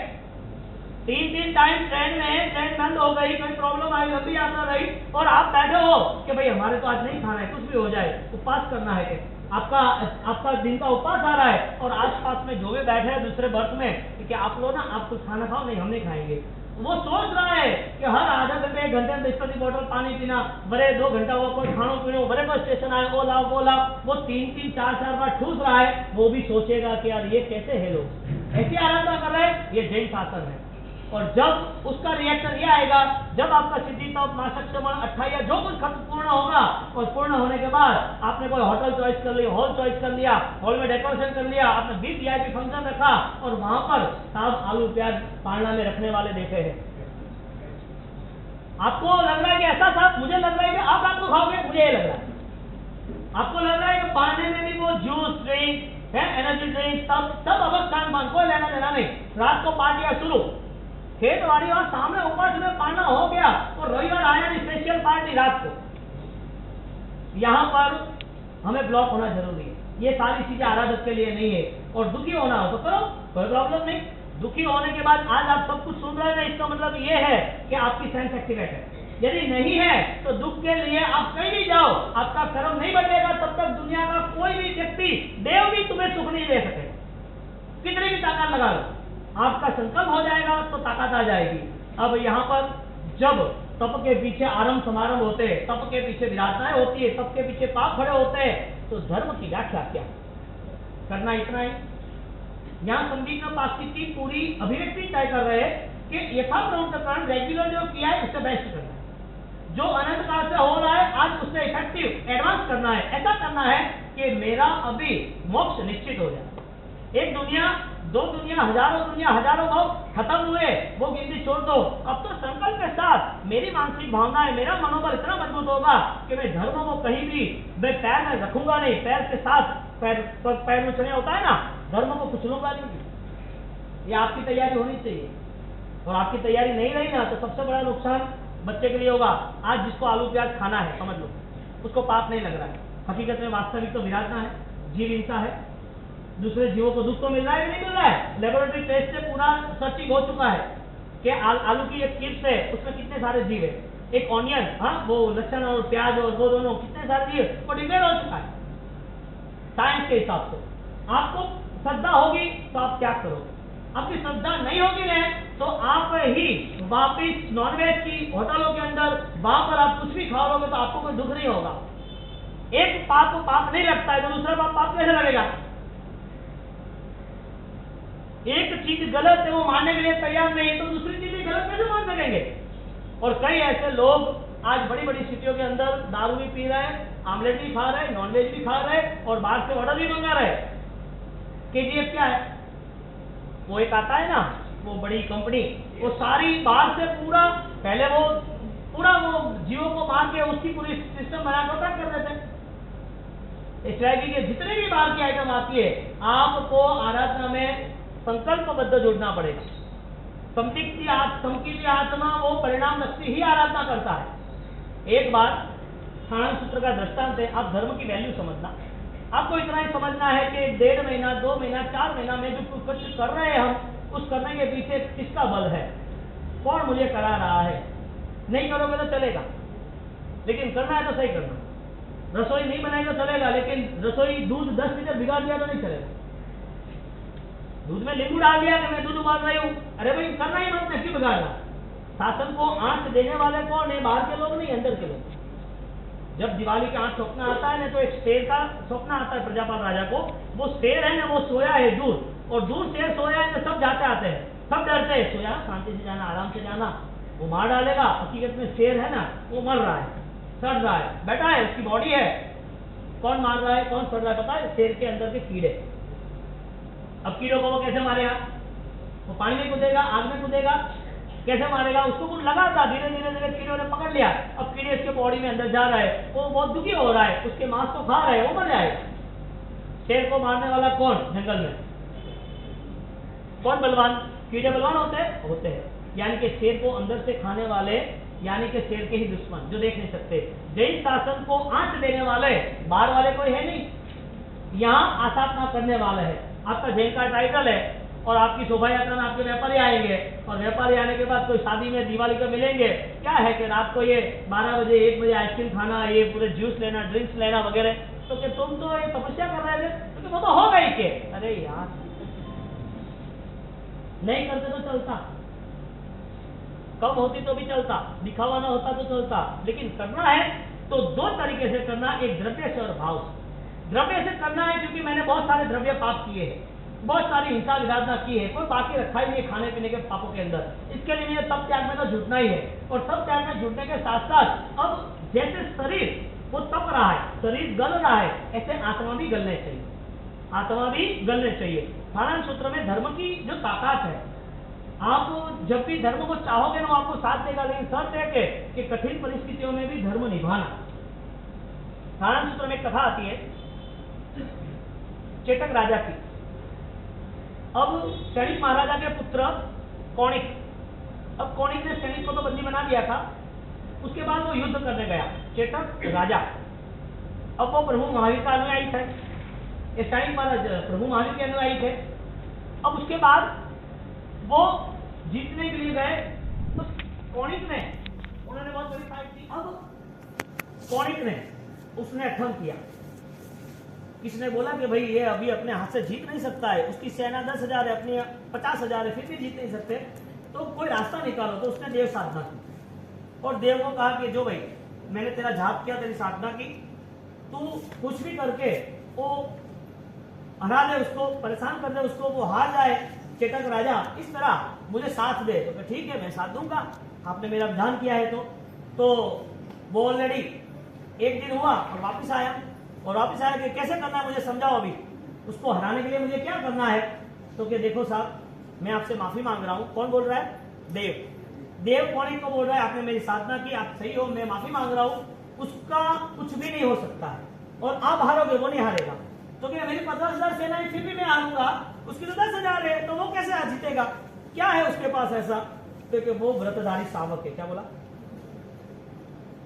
3 टाइम ट्रेन में, ट्रेन बंद हो गई, कोई प्रॉब्लम आई, लंबी यात्रा रही और आप बैठे हो कि भाई हमारे तो आज नहीं खाना है, कुछ भी हो जाए, उपवास करना है। आपका दिन का उपवास आ रहा है और आसपास में जो भी बैठे हैं दूसरे बर्थ में कि आप लोग ना, आप कुछ खाना खाओ, नहीं हम नहीं खाएंगे। वो सोच रहा है कि हर आधा घंटे 1 घंटे में बिस्तर की बोतल पानी पीना, बड़े 2 घंटा हुआ कोई खाना पीना, बड़े कोई स्टेशन आए, ओ लाओ वो लाओ, वो 3-3 4-4 बार ठूस रहा है। वो भी सोचेगा कि यार ये कैसे है लोग ऐसी आराधना कर रहे हैं, ये जैन शासन है। और जब उसका रिएक्शन ये आएगा, जब आपका सिद्धि तप नाशक श्रवण 28 जो कुछ खत्म पूर्ण होगा, और पूर्ण होने के बाद आपने कोई होटल चॉइस कर लिया, हॉल चॉइस कर लिया, हॉल में डेकोरेशन कर लिया, आपने 20 VIP फंक्शन रखा और वहां पर साफ आलू प्याज पालना में रखने वाले देखे हैं। आपको लग रहा है कि ऐसा साफ, मुझे लग रहा है कि आप रात को खाओगे, मुझे ये लग रहा है। आपको लग रहा है कि पालने में भी वो जूस ड्रिंक है, एनर्जी ड्रिंक, सब अवश्य खान कोई लेना देना नहीं। रात को पार्टियां शुरू, खेतवाड़ी और सामने ऊपर में पाना हो गया तो रविवार आया नहीं, स्पेशल पार्टी रात को। यहां पर हमें ब्लॉक होना जरूरी है। ये सारी चीजें आराधक के लिए नहीं है। और दुखी होना हो तो करो, कोई प्रॉब्लम नहीं। दुखी होने के बाद आज आप सब कुछ सुन रहे हैं, इसका मतलब ये है कि आपकी सेंस एक्टिवेट है। यदि नहीं है तो दुख के लिए आप कहीं भी जाओ, आपका कर्म नहीं बदलेगा तब तक दुनिया का कोई भी व्यक्ति, देव भी तुम्हें सुख नहीं दे सके, कितनी भी ताकत लगा लो। आपका संकल्प हो जाएगा तो ताकत आ जाएगी। अब यहाँ पर जब तप के पीछे आरंभ समारंभ होते हैं, तप के पीछे विरासनाएं होती है, तप के पीछे पाप खड़े होते हैं, तो धर्म की व्याख्या क्या करना, इतना ही। यहाँ संदीप पास्टिक की पूरी अभिव्यक्ति तय कर रहे हैं कि यथाप्रवृत्त रेगुलर जो किया है उससे बेस्ट करना है, जो अनंत काल से हो रहा है आज उससे इफेक्टिव एडवांस करना है। ऐसा करना है कि मेरा अभी मोक्ष निश्चित हो जाए। एक दुनिया, 2 दुनिया, हजारों भाव खत्म हुए, वो गिनती छोड़ दो। अब तो संकल्प के साथ मेरी मानसिक भावना है, मेरा मनोबल इतना मजबूत होगा कि मैं धर्म को कहीं भी मैं पैर में रखूंगा नहीं, पैर के साथ पैर में चढ़े होता है ना, धर्म को कुचलूंगा नहीं। ये आपकी तैयारी होनी चाहिए। और आपकी तैयारी नहीं रही ना तो सबसे बड़ा नुकसान बच्चे के लिए होगा। आज जिसको आलू प्याज खाना है, समझ लो उसको पाप नहीं लग रहा है, हकीकत में वास्तविक तो विराटना है, जीव हिंसा है। दूसरे जीवों को दुख तो मिल रहा है कि नहीं मिल रहा है? लेबोरेटरी टेस्ट से पूरा सर्चिंग हो चुका है कि आलू की एक चिप्स है, उसमें कितने सारे जीव है। एक ऑनियन, हाँ, वो लहसुन और प्याज और वो दोनों कितने सारे जीव, वो डिक्लेयर हो चुका है साइंस के हिसाब से। आपको श्रद्धा होगी तो आप त्याग करोगे, आपकी श्रद्धा नहीं होगी ना तो आप ही वापिस नॉनवेज की होटलों के अंदर वहां पर आप कुछ भी खाओगे तो आपको कोई दुख नहीं होगा। एक पाप को पाप नहीं लगता है तो दूसरा पाप कैसे लगेगा? एक चीज गलत है वो मानने के लिए तैयार नहीं है तो दूसरी चीज गलत कैसे मान सकेंगे? और कई ऐसे लोग आज बड़ी बड़ी सिटियों के अंदर दारू भी पी रहे हैं, आमलेट भी खा रहे हैं, नॉनवेज भी खा रहे हैं और बाहर से ऑर्डर भी मंगा रहे हैं। KGF क्या है? वो एक आता है ना, वो बड़ी कंपनी, वो सारी बाहर से पूरा पहले वो जियो को मार के उसकी पूरी सिस्टम बनाकर पैक कर देते हैं। स्ट्रैटेजी के जितने भी बाहर की आइटम आती है, आपको आराधना में संकल्पबद्ध जुड़ना पड़ेगा। संकीर्ति आत्मा वो परिणाम लक्ष्य ही आराधना करता है। एक बार खान सूत्र का दृष्टांत है, आप धर्म की वैल्यू समझना। आपको इतना ही समझना है कि 1.5 महीना, 2 महीना, 4 महीना में जो कुछ कर रहे हैं हम, उस करने के पीछे किसका बल है, कौन मुझे करा रहा है। नहीं करोगे तो चलेगा, लेकिन करना है तो सही करना। रसोई नहीं बनाई तो चलेगा, लेकिन रसोई दूध 10 लीटर भिगा दिया तो नहीं चलेगा। दूध में नींबू डाल दिया कि मैं दूध उबाल रही हूँ, अरे भाई करना ही मत, क्यों बिगाड़ना। शासन को आंच देने वाले कौन है? बाहर के लोग नहीं, अंदर के लोग। जब दिवाली का आंच स्वप्न आता है ना तो एक शेर का स्वप्न आता है प्रजापाल राजा को। वो शेर है ना, वो सोया है दूर, और दूर शेर सोया है तो सब जाते आते हैं, सब डरते हैं, सोया शांति से जाना, आराम से जाना, वो मार डालेगा। हकीकत में शेर है ना, वो मर रहा है, सड़ रहा है, बैठा है, उसकी बॉडी है। कौन मार रहा है, कौन सड़ रहा है पता है? शेर के अंदर के कीड़े। अब कीड़ों को वो कैसे मारेगा? वो पानी में कूदेगा, आग में कूदेगा, कैसे मारेगा? उसको कुछ लगा था, धीरे धीरे धीरे कीड़े ने पकड़ लिया, अब कीड़े इसके बॉडी में अंदर जा रहा है, वो बहुत दुखी हो रहा है, उसके मांस को खा रहा है, वो मर जाएगा। शेर को मारने वाला कौन जंगल में? कौन बलवान? कीड़े बलवान होते हैं। यानी कि शेर को अंदर से खाने वाले, यानी कि शेर के ही दुश्मन जो देख नहीं सकते। जैन शासन को आंच देने वाले बाहर वाले कोई है नहीं, यहाँ आस्थापना करने वाले है। आपका जैन का टाइटल है और आपकी शोभा यात्रा में आपके व्यापारी आएंगे, और व्यापारी आने के बाद कोई शादी में दिवाली को मिलेंगे। क्या है कि रात को ये 12 बजे 1 बजे आइसक्रीम खाना, ये पूरे जूस लेना, ड्रिंक्स लेना वगैरह। तो कि तुम तो ये तपस्या कर रहे थे, तो वो तो हो गई के। अरे यार, नहीं करते तो चलता, कम होती तो भी चलता, दिखावा ना होता तो चलता, लेकिन करना है तो 2 तरीके से करना, एक द्रव्य से और भाव से। द्रव्य से करना है क्योंकि मैंने बहुत सारे द्रव्य पाप किए हैं, बहुत सारी हिंसा विधातना की है, कोई बाकी रखा ही नहीं खाने पीने के पापों के अंदर। इसके लिए मुझे तप त्याग में तो जुटना ही है, और तप त्याग में जुटने के साथ साथ अब जैसे शरीर वो तप रहा है, शरीर गल रहा है, ऐसे आत्मा भी गलने चाहिए, आत्मा भी गलने चाहिए। साधारण सूत्र में धर्म की जो ताकत है, आप जब भी धर्म को चाहोगे ना, आपको साथ देगा, लेकिन शर्त है कि कठिन परिस्थितियों में भी धर्म निभाना। साधारण सूत्र में एक कथा आती है चेतक राजा की। अब क्षणिक महाराजा के पुत्र कौणिक, अब कौणिक ने क्षणिक को तो बंदी बना दिया था, उसके बाद वो युद्ध करने गया चेतक राजा। अब वो प्रभु महावीर का अनुयायी थे, क्षणिक महाराज प्रभु महावीर के अनुयायी थे। अब उसके बाद वो जीतने के लिए गए, तो कौणिक ने, उन्होंने बहुत बड़ी फाइट की। अब कौणिक ने उसने अठम किया, किसने बोला कि भाई ये अभी अपने हाथ से जीत नहीं सकता है, उसकी सेना 10,000 है, अपनी 50,000 है, फिर भी जीत नहीं सकते, तो कोई रास्ता निकालो। तो उसने देव साधना की, और देव को कहा कि जो भाई मैंने तेरा जाप किया, तेरी साधना की, तू कुछ भी करके वो हरा दे, उसको परेशान कर दे, उसको वो हार जाए चेतक राजा, इस तरह मुझे साथ दे। तो ठीक है, मैं साथ दूंगा, आपने मेरा विधान किया है। तो वो ऑलरेडी एक दिन हुआ और वापस आया, और वापस आया कि कैसे करना है मुझे समझाओ, अभी उसको हराने के लिए मुझे क्या करना है। तो कि देखो साहब, मैं आपसे माफी मांग रहा हूँ। कौन बोल रहा है? देव। देव कौन को बोल रहा है? आपने मेरी साधना की, आप सही हो, मैं माफी मांग रहा हूँ, उसका कुछ भी नहीं हो सकता है, और आप हारोगे, वो नहीं हारेगा। तो क्या मेरी 50,000 सेना है, फिर भी मैं हारूंगा, उसकी तो 10,000 है, तो वो कैसे आ जीतेगा? क्या है उसके पास ऐसा? तो वो व्रतधारी शावक है। क्या बोला?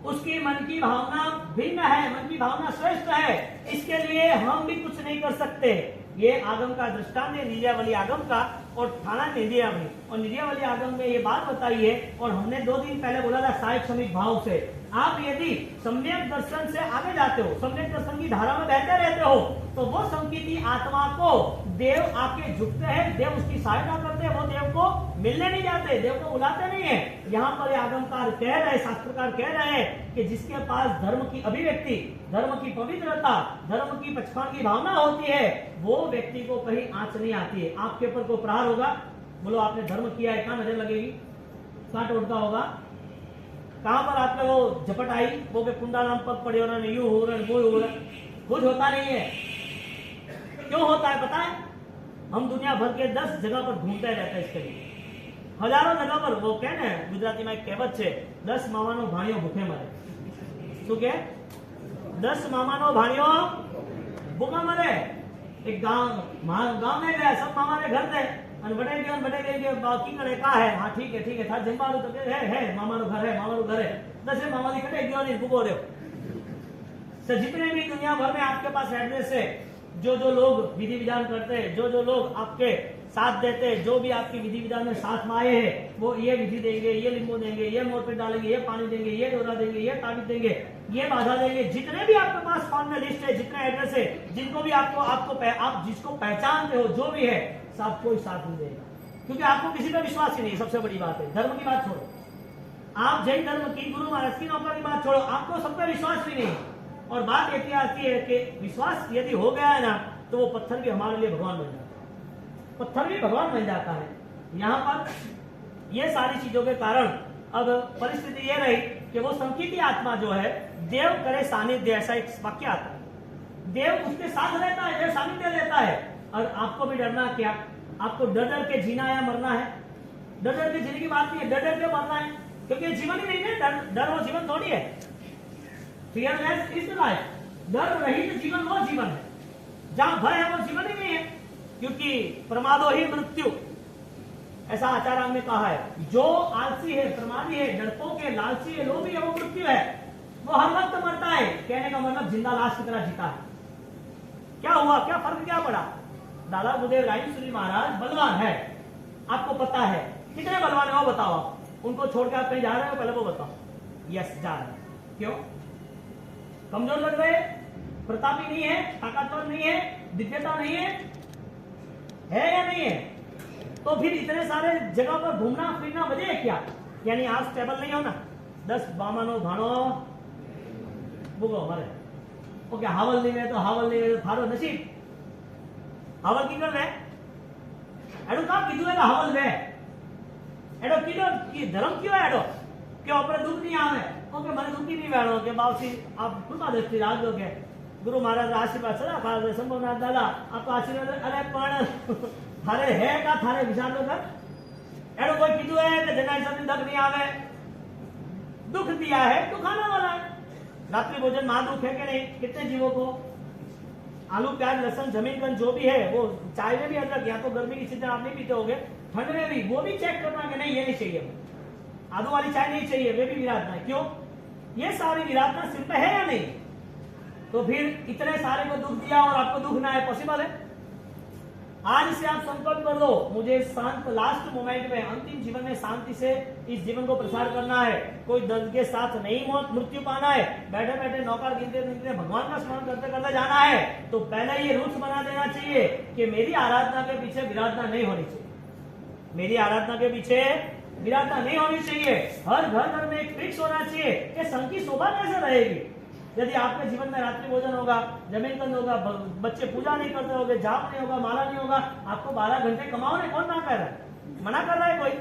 उसकी मन की भावना भिन्न है, मन की भावना श्रेष्ठ है, इसके लिए हम भी कुछ नहीं कर सकते। ये आगम का दृष्टांत है, निद्यावली आगम का, और थाना निद्यावली, और निद्यावली आगम में ये बात बताई है। और हमने 2 दिन पहले बोला था साहिक समीक भाव से, आप यदि सम्यक दर्शन से आगे जाते हो, सम्यक दर्शन की धारा में बहते रहते हो, तो वो संकीर्ति आत्मा को देव आके झुकते हैं, देव उसकी सहायता करते हैं, वो देव को मिलने नहीं जाते, देव को बुलाते नहीं है। यहाँ पर आगमकार कह रहे, शास्त्रकार कह रहे हैं कि जिसके पास धर्म की अभिव्यक्ति, धर्म की पवित्रता, धर्म की पक्षपात की भावना होती है, वो व्यक्ति को कहीं आंच नहीं आती है। आपके ऊपर कोई प्रहार होगा, बोलो आपने धर्म किया है, कहाँ नजर लगेगी? कहाँ टोटका होगा? कहां पर आपने वो झपट आई, वो के कुंडा नाम पग पड़े, उन्होंने यू हो रहा, वो हो रहा, कुछ होता नहीं है। क्यों होता है पता है? हम दुनिया भर के 10 जगह पर घूमते रहते हैं, इसके लिए हजारों जगह पर। वो कहने गुजराती में एक कहेवत है, 10 मामानो भाणियो भूखे मरे। શું કે 10 मामानो भाणियो भूखा मरे। एक गांव में गया, सब मामा ने घर थे, बटे गए बाकी करे का है, हाँ ठीक है था जमवारू तो है मामा घर है 10 मामा की कटे गयो नहीं भूखो रहो। तो जितने भी दुनिया भर में आपके पास एड्रेस है, जो लोग विधि विधान करते हैं, जो लोग आपके साथ देते हैं, जो भी आपकी विधि विधान में साथ में आए हैं, वो ये विधि देंगे, ये लिंबू देंगे, ये मोर पे डालेंगे, ये पानी देंगे, ये डोरा देंगे, ये ताबीज देंगे, ये बाधा देंगे। जितने भी आपके पास फोन में लिस्ट है, जितने एड्रेस है, जिनको भी आप जिसको पहचानते हो, जो भी है, सब कोई साथ नहीं देगा, क्योंकि आपको किसी पर विश्वास ही नहीं है। सबसे बड़ी बात है, धर्म की बात छोड़ो, आप जैन धर्म की, गुरु महाराज की नौकर की बात छोड़ो, आपको सब पर विश्वास भी नहीं। और बात ऐसी आती है कि विश्वास यदि हो गया है ना, तो वो पत्थर भी हमारे लिए भगवान बन जाता है, पत्थर भी भगवान बन जाता है। यहाँ पर ये सारी चीजों के कारण अब परिस्थिति ये रही कि वो संकीर्ति आत्मा जो है, देव करे सानिध्य, ऐसा एक वाक्य आता है, देव उसके साथ रहता है, देव सानिध्य लेता है। और आपको भी डरना क्या? आपको डर के जीना या मरना है? डर डर के जीने की बात नहीं है, डर डर के मरना है, क्योंकि जीवन ही नहीं है। डर वो जीवन थोड़ी है। फियरलेस इज द लाइफ, डर रहित जीवन वो जीवन है। जहां भय है वो जीवन ही नहीं है, क्योंकि प्रमादो ही मृत्यु, ऐसा आचार्य ने कहा है। जो आलसी है, प्रमादी है, डरपोक है, लालची है, लोभी है, वो मृत्यु है, वो हर वक्त मरता है। कहने का मतलब जिंदा लाश की तरह जीता है। क्या हुआ, क्या फर्क क्या पड़ा? दादा गुरुदेव रायचूरी महाराज बलवान है, आपको पता है। कितने बलवान है वो बताओ आप। उनको छोड़ के आप कहीं जा रहे हो, पहले वो बताओ। यस, जा रहे हैं। क्यों? कमजोर लग रहे, प्रतापी नहीं है, ताकतवर नहीं है, दिव्यता नहीं है या नहीं है? तो फिर इतने सारे जगह पर घूमना फिरना वजह क्या? यानी आज स्टेबल नहीं हो ना, 10 बामनो भाणो बुगो मरे, ओके हावल नहीं है तो हावल नहीं है तो थारो नसीब। हावल की कर रहे एडो का कीधु है हावल वे एडो कीधो की धर्म क्यों है एडो कि अपने दुख नहीं आवे, ओके મને દુખી नहीं વેણો કે બાવસી આપ કૃપા દ્રષ્ટિ રાખજો કે ગુરુ મહારાજ આશીર્વાદ સદા કાળ સંભવનાથ દાદા આપકો આશીર્વાદ। અરે પણ थारे है का थारे विचार तो कर एडो कोई कीधु है कि जना सब दुख नहीं आवे, दुख दिया है तो खाना वाला है। रात्रि भोजन महादुख है कि नहीं? कितने जीवों को आलू प्याज लहसुन जमीन गंज जो भी है वो चाय में भी अदरक, या तो गर्मी की चीजें आप नहीं पीते होगे, ठंड में भी वो भी चेक करना कि नहीं ये नहीं चाहिए, आलू वाली चाय नहीं चाहिए, वे भी विराधना है। क्यों? ये सारी विराधना सिर पे है या नहीं? तो फिर इतने सारे को दुख दिया और आपको दुख ना है, पॉसिबल है? आज से आप संकल्प कर लो, मुझे शांत लास्ट मोमेंट में अंतिम जीवन में शांति से इस जीवन को प्रसार करना है। कोई दर्द के साथ नहीं मृत्यु पाना है, बैठे बैठे नौकर गिनते गिनते भगवान का स्मरण करते करते जाना है। तो पहले ये रूल्स बना देना चाहिए कि मेरी आराधना के पीछे विराधना नहीं होनी चाहिए, मेरी आराधना के पीछे विराधना नहीं होनी चाहिए। हर घर में एक फिक्स होना चाहिए कि संघ की शोभा कैसे रहेगी। यदि आपके जीवन में रात्रि भोजन होगा, जमीन गंध होगा, बच्चे पूजा नहीं करते होंगे, जाप नहीं होगा, माला नहीं होगा, आपको 12 घंटे कमाओ नहीं, कौन ना कर रहा है? मना कर रहा है कोई?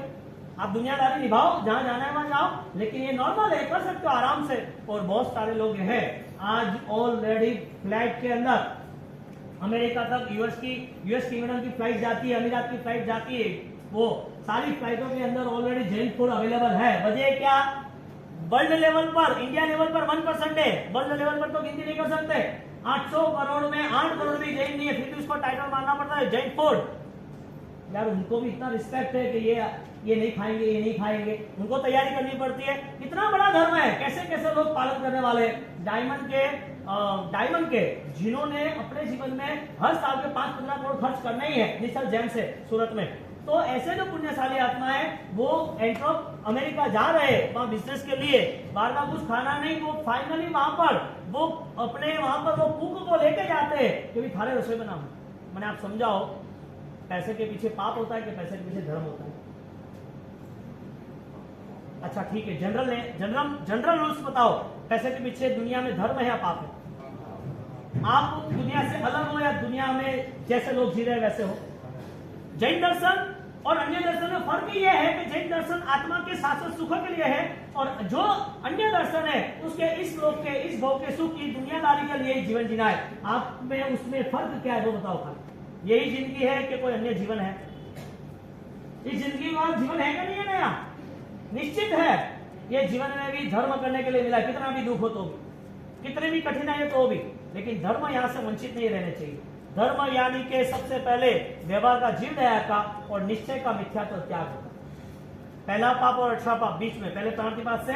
आप दुनियादारी निभाओ, जहां जाना है वहां जाओ, लेकिन ये नॉर्मल है, कर सकते हो आराम से। और बहुत सारे लोग हैं आज ऑलरेडी फ्लाइट के अंदर अमेरिका तक यूएस किंगडम की फ्लाइट जाती है, अमीरात की फ्लाइट जाती है, वो सारी फ्लाइटों के अंदर ऑलरेडी जैन फूड अवेलेबल है। वजह क्या? वर्ल्ड लेवल पर, इंडिया लेवल पर 1% है, वर्ल्ड लेवल पर तो गिनती नहीं कर सकते। 800 करोड़ में 8 करोड़ भी जैन नहीं है, फिर भी उसको टाइटल मानना पड़ता है जैन फूड। यार उनको भी इतना रिस्पेक्ट है कि ये नहीं खाएंगे, ये नहीं खाएंगे, उनको तैयारी करनी पड़ती है। इतना बड़ा धर्म है, कैसे कैसे लोग पालन करने वाले। डायमंड के जिन्होंने अपने जीवन में हर साल के 5-15 करोड़ खर्च करना ही है, निशल जैन से सूरत में। तो ऐसे जो पुण्यशाली आत्मा है वो एंट्रोप अमेरिका जा रहे हैं वहां बिजनेस के लिए, बाहर का कुछ खाना नहीं, वो फाइनली वहां पर वो अपने वहां पर वो कुक को लेके जाते हैं क्योंकि थारे रसोई बनाओ। मैंने आप समझाओ पैसे के पीछे पाप होता है कि पैसे के पीछे धर्म होता है? अच्छा ठीक है, जनरल रूल्स बताओ, पैसे के पीछे दुनिया में धर्म है या पाप है? आप दुनिया से अलग हो या दुनिया में जैसे लोग जी रहे वैसे हो? जैन दर्शन और अन्य दर्शन में फर्क ये है कि जैन दर्शन आत्मा के शाश्वत सुख के लिए है और जो अन्य दर्शन है उसके इस लोक के, इस भोग के सुख की दुनियादारी के लिए जीवन जीना है। आप में उसमें फर्क क्या है वो बताओ खाली। यही जिंदगी है कि कोई अन्य जीवन है? इस जिंदगी में और जीवन है कि नहीं है नया? निश्चित है। ये जीवन में भी धर्म करने के लिए मिला, कितना भी दुख हो तो भी, कितनी भी कठिनाई है तो भी, लेकिन धर्म यहाँ से वंचित नहीं रहने चाहिए। धर्म यानी कि सबसे पहले व्यवहार का जीव दया का और निश्चय का मिथ्यात्व त्याग होगा। पहला पाप और 18 पाप बीच में, पहले प्राणिपात से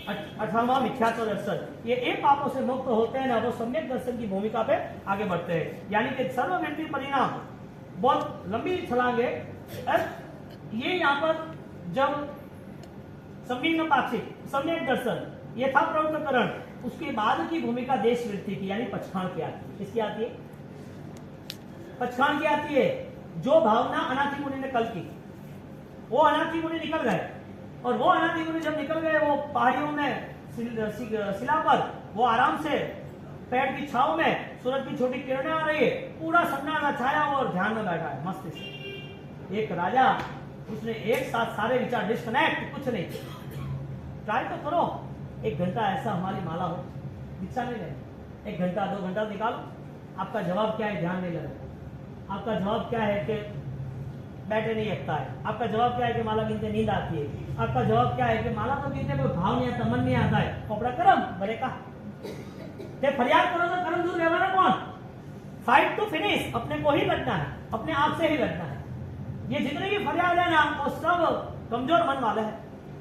18वां मिथ्यात्व दर्शन, ये एक पापों से मुक्त होते हैं ना, वो सम्यक दर्शन की भूमिका पे आगे बढ़ते हैं। यानी कि सर्वव्यापी परिणाम, बहुत लंबी छलांगे। ये यहाँ पर जब सम्यक पाक्षिक, सम्यक दर्शन, यथाप्रवृत्तकरण, उसके बाद की भूमिका देश वृत्ति की यानी पक्षाण की आती है। किसकी आती है? पक्षाण की आती है। जो भावना अनाथि मुनि ने कल की, वो अनाथि मुनि निकल गए, और वो अनाथि मुनि जब निकल गए वो पहाड़ियों में शिला पर वो आराम से पेड़ की छांव में सूरज की छोटी किरणें आ रही है, पूरा सन्नाटा छाया और ध्यान में बैठा है मस्ती से। एक राजा, उसने एक साथ सारे विचार डिस्कनेक्ट, कुछ नहीं, ट्राई तो करो। 1 घंटा ऐसा हमारी माला हो, दीक्षा नहीं लेना, 1 घंटा 2 घंटा निकालो। आपका जवाब क्या है? ध्यान नहीं लगा। आपका जवाब क्या है कि बैठे नहीं सकता है। आपका जवाब क्या है कि माला गिनते नींद आती है। आपका जवाब क्या है कि माला तो गिनते कोई भाव नहीं आता, मन नहीं आता है। कपड़ा करम बरे का ते फरियाद करो तो करम दूर रहना कौन? फाइट टू फिनिश, अपने को ही लड़ना है, अपने आप से ही लड़ना है। ये जितने भी फरियाद है ना वो सब कमजोर मन वाले हैं।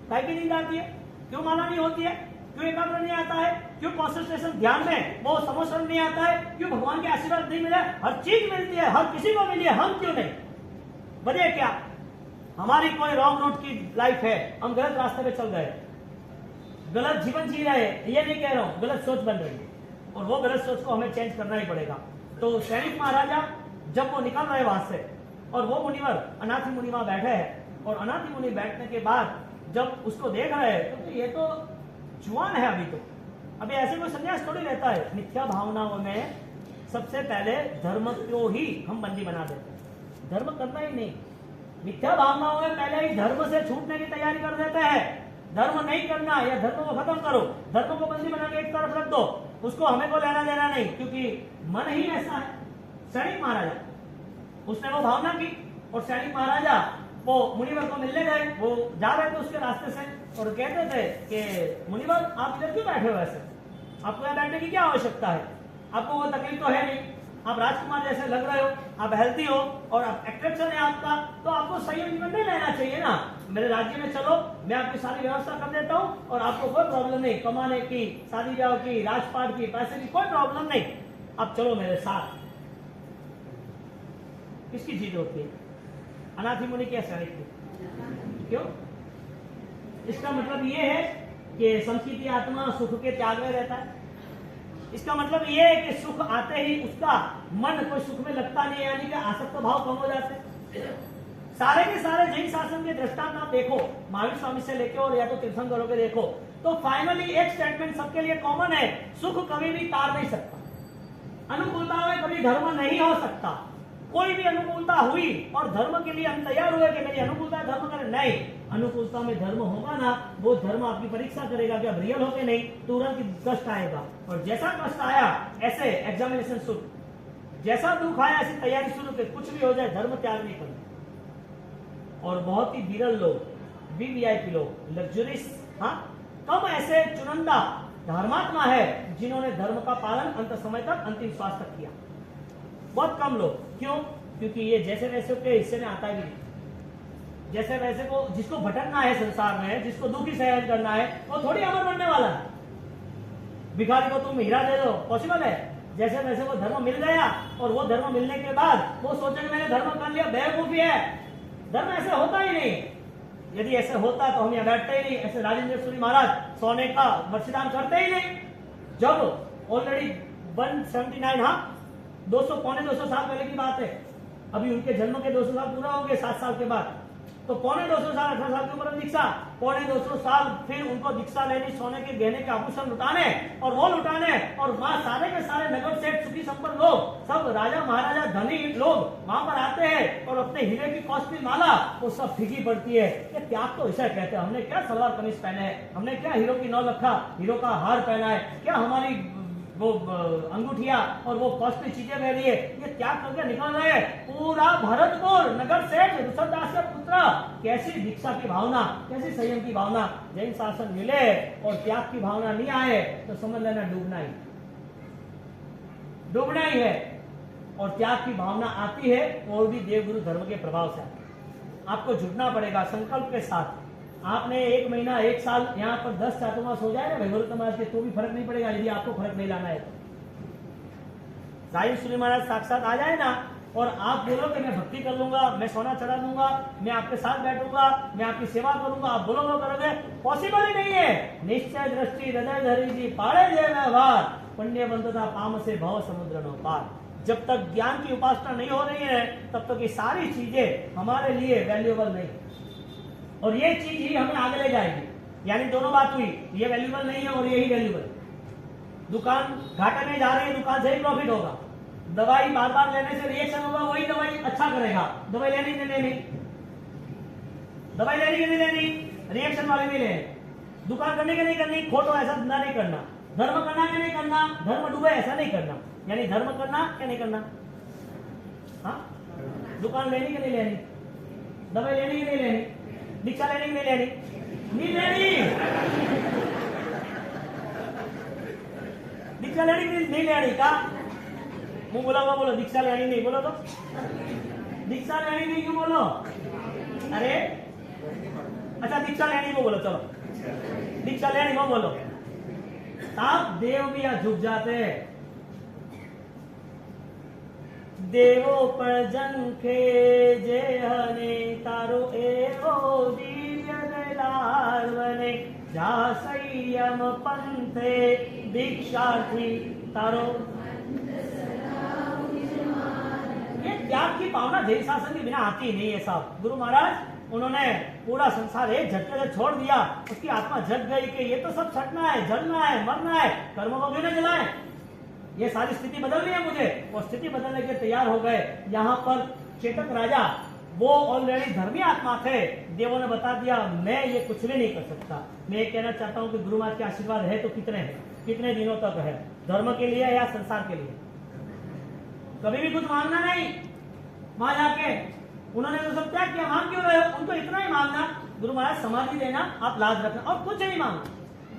काहे की नींद आती है? क्यों माला नहीं होती है? क्यों एकाग्र नहीं आता है? क्यों कॉन्सेंट्रेशन ध्यान में वो समोसन नहीं आता है? क्यों भगवान के आशीर्वाद नहीं मिले? हर चीज मिलती है, हर किसी को मिली है, हम क्यों नहीं? वजह क्या? हमारी कोई रॉन्ग रूट की लाइफ है, हम गलत रास्ते पे चल गए, गलत जीवन जी रहे। ये नहीं कह रहा हूं, गलत सोच बन रही है और वो गलत सोच को हमें चेंज करना ही पड़ेगा। तो सैनिक महाराजा जब वो निकल रहे वहां से और वो मुनिवर अनाथी मुनि वहां बैठे हैं और अनाथी मुनि बैठने के बाद जब उसको देख रहे हैं तो ये तो जुआन है, अभी ऐसे कोई संन्यास थोड़ी रहता है। मिथ्या भावनाओं में सबसे पहले धर्म को ही हम बंदी बना देते हैं, धर्म करना ही नहीं। मिथ्या भावनाओं में पहले ही धर्म से छूटने की तैयारी कर देते हैं। धर्म नहीं करना या धर्म को खत्म करो, धर्म को बंदी बना के एक तरफ रख दो, उसको हमें को लेना देना नहीं, क्योंकि मन ही ऐसा है। सैनिक महाराजा उसने वो भावना की और सैनिक महाराजा वो मुनिवर को मिलने गए। वो जा रहे थे उसके रास्ते से और कहते थे कि मुनिवर आप इधर क्यों बैठे हो? ऐसे आपको यहाँ बैठने की क्या आवश्यकता है? आपको वो तकलीफ तो है नहीं, आप राजकुमार जैसे लग रहे हो, आप हेल्थी हो और अट्रैक्शन है आपका, तो आपको सही जीवन नहीं लेना चाहिए ना। मेरे राज्य में चलो, मैं आपकी सारी व्यवस्था कर देता हूँ और आपको कोई प्रॉब्लम नहीं, कमाने की, शादी ब्याह की, राजपाट की, पैसे की कोई प्रॉब्लम नहीं, आप चलो मेरे साथ। किसकी जीत होती है? अनाथी मुनि की सैनिक की? क्यों? इसका मतलब ये है कि संस्कृति आत्मा सुख के त्याग में रहता है। इसका मतलब ये है कि सुख आते ही उसका मन कोई सुख में लगता नहीं है, यानी कि आसक्त भाव कम हो जाते हैं। सारे के सारे जैन शासन के दृष्टांत आप देखो, महावीर स्वामी से लेके और या तो तीर्थंकरों के देखो, तो फाइनली एक स्टेटमेंट सबके लिए कॉमन है, सुख कभी भी तार नहीं सकता। अनुकूलता में कभी धर्म नहीं हो सकता। कोई भी अनुकूलता हुई और धर्म के लिए हम तैयार हुए कि मेरी अनुकूलता है धर्म करें, नहीं। अनुकूलता में धर्म होगा ना, वो धर्म आपकी परीक्षा करेगा कि अब रियल हो के नहीं, तुरंत कष्ट आएगा। और जैसा कष्ट आया ऐसे एग्जामिनेशन शुरू, जैसा दुख आया ऐसी तैयारी शुरू के कुछ भी हो जाए धर्म त्याग नहीं करना। और बहुत ही विरल लोग, वीवीआईपी लोग, लग्जरीज, हाँ, कम ऐसे चुनिंदा धर्मात्मा है जिन्होंने धर्म का पालन अंत समय तक, अंतिम श्वास तक किया। बहुत कम लोग। क्यों? क्योंकि ये जैसे वैसे के हिस्से में आता ही नहीं। जैसे वैसे को जिसको भटकना है संसार में, जिसको दुखी सहन करना है, वो थोड़ी अमर बनने वाला है। भिखारी को तुम हीरा दे दो, पॉसिबल है? जैसे वैसे वो धर्म मिल गया और वो धर्म मिलने के बाद वो सोचेंगे मैंने धर्म कर लिया, बेवकूफी है। धर्म ऐसे होता ही नहीं। यदि ऐसे होता तो हम यहाँ बैठते ही नहीं, ऐसे राजेंद्र सूरी महाराज सोने का बर्षिदान करते ही नहीं। जब ऑलरेडी 179, हाँ 200 पौने 200 साल पहले की बात है, अभी उनके जन्म के 200 साल पूरा हो गए 7 साल के बाद, तो पौने 200 साल 18 साल की उम्र में दीक्षा, पौने 200 साल फिर उनको दीक्षा लेनी, सोने के गहने के आभूषण लुटाने और वो लुटाने और वहां सारे के सारे नगर सेठ सुखी संपन्न लोग, सब राजा महाराजा धनी लोग वहां पर आते हैं और अपने हीरे की कॉस्टली माला वो सब फीकी पड़ती है। ये त्याग तो ऐसा कहते हैं। हमने क्या सलवार कमीज पहने है, हमने क्या हीरो की 9 लखा हीरो का हार पहना है, क्या हमारी वो अंगूठिया और वो कॉस्टली चीजें पहनी है, ये त्याग करके निकल रहे हैं। पूरा भरतपुर नगर सेठ ऋषभदास के पुत्र, कैसी दीक्षा की भावना, कैसी संयम की भावना। जैन शासन मिले और त्याग की भावना नहीं आए तो समझ लेना डूबना ही है। और त्याग की भावना आती है और भी देवगुरु धर्म के प्रभाव से आती है। आपको जुटना पड़ेगा संकल्प के साथ। आपने 1 महीना 1 साल यहाँ पर 10 चातुर्मास हो जाए ना भैगुरु समाज के, तो भी फर्क नहीं पड़ेगा यदि आपको फर्क नहीं लाना है तो। साईं सूरी महाराज साक्षात आ जाए ना और आप बोलो कि मैं भक्ति कर लूंगा, मैं सोना चढ़ा दूंगा, मैं आपके साथ बैठूंगा, मैं आपकी सेवा करूंगा, आप बोलो करोगे, पॉसिबल ही नहीं है। निश्चय दृष्टि हृदय धरी जी पाड़े जय व्यवहार, पुण्य बंधुता पाम से भव समुद्र नो पार। जब तक ज्ञान की उपासना नहीं हो रही है तब तक ये सारी चीजें हमारे लिए वैल्यूएबल नहीं, और ये चीज ही हमें आगे ले जाएगी। यानी दोनों बात हुई, ये वैल्यूएबल नहीं है और यही वैल्यूएबल। दुकान घाटे में जा रही है, दुकान से ही प्रॉफिट होगा। दवाई बार बार लेने से रिएक्शन होगा, वही दवाई अच्छा करेगा। दवाई लेनी नहीं लेनी, दवाई लेनी कि नहीं लेनी, रिएक्शन वाली नहीं लेनी। दुकान करनी कि नहीं करनी, खोटो ऐसा धंधा नहीं करना। धर्म करना कि नहीं करना, धर्म डूबे ऐसा नहीं करना। यानी धर्म करना क्या नहीं करना, हाँ दुकान लेनी कि नहीं लेनी, दवाई लेनी कि नहीं लेनी, दीक्षा लेनी कि नहीं लेनी, नहीं लेनी, दीक्षा लेनी कि नहीं लेनी का मुंह बोला हुआ बोलो, दीक्षा लेनी नहीं बोलो तो, दीक्षा लेनी नहीं क्यों बोलो, अरे अच्छा दीक्षा लेनी वो बोलो, चलो दीक्षा लेनी वो बोलो, साहब देव भी यहाँ झुक जाते हैं, देवो पर जनखे जे हने तारो एवो दिव्य दलाल बने जा संयम पंथे दीक्षार्थी तारो। ये त्याग की भावना जय शासन के बिना आती नहीं है साहब। गुरु महाराज उन्होंने पूरा संसार एक झटके से छोड़ दिया, उसकी आत्मा जग गई कि ये तो सब छटना है, जलना है, मरना है, कर्मों को भी न जलाएं, ये सारी स्थिति बदलनी है मुझे। और स्थिति बदलने के तैयार हो गए। यहाँ पर चेतक राजा वो ऑलरेडी धर्मी आत्मा थे, देवों ने बता दिया मैं ये कुछ भी नहीं कर सकता। मैं ये कहना चाहता हूँ कि गुरु महाराज के आशीर्वाद है तो कितने हैं, कितने दिनों तक है, धर्म के लिए या संसार के लिए। कभी भी कुछ मांगना नहीं, वहां जाके उन्होंने तो सब त्याग किया, मांग क्यों रहे हो, उनको इतना ही मांगना गुरु महाराज समाधि देना, आप लाज रखना और कुछ नहीं मांगना,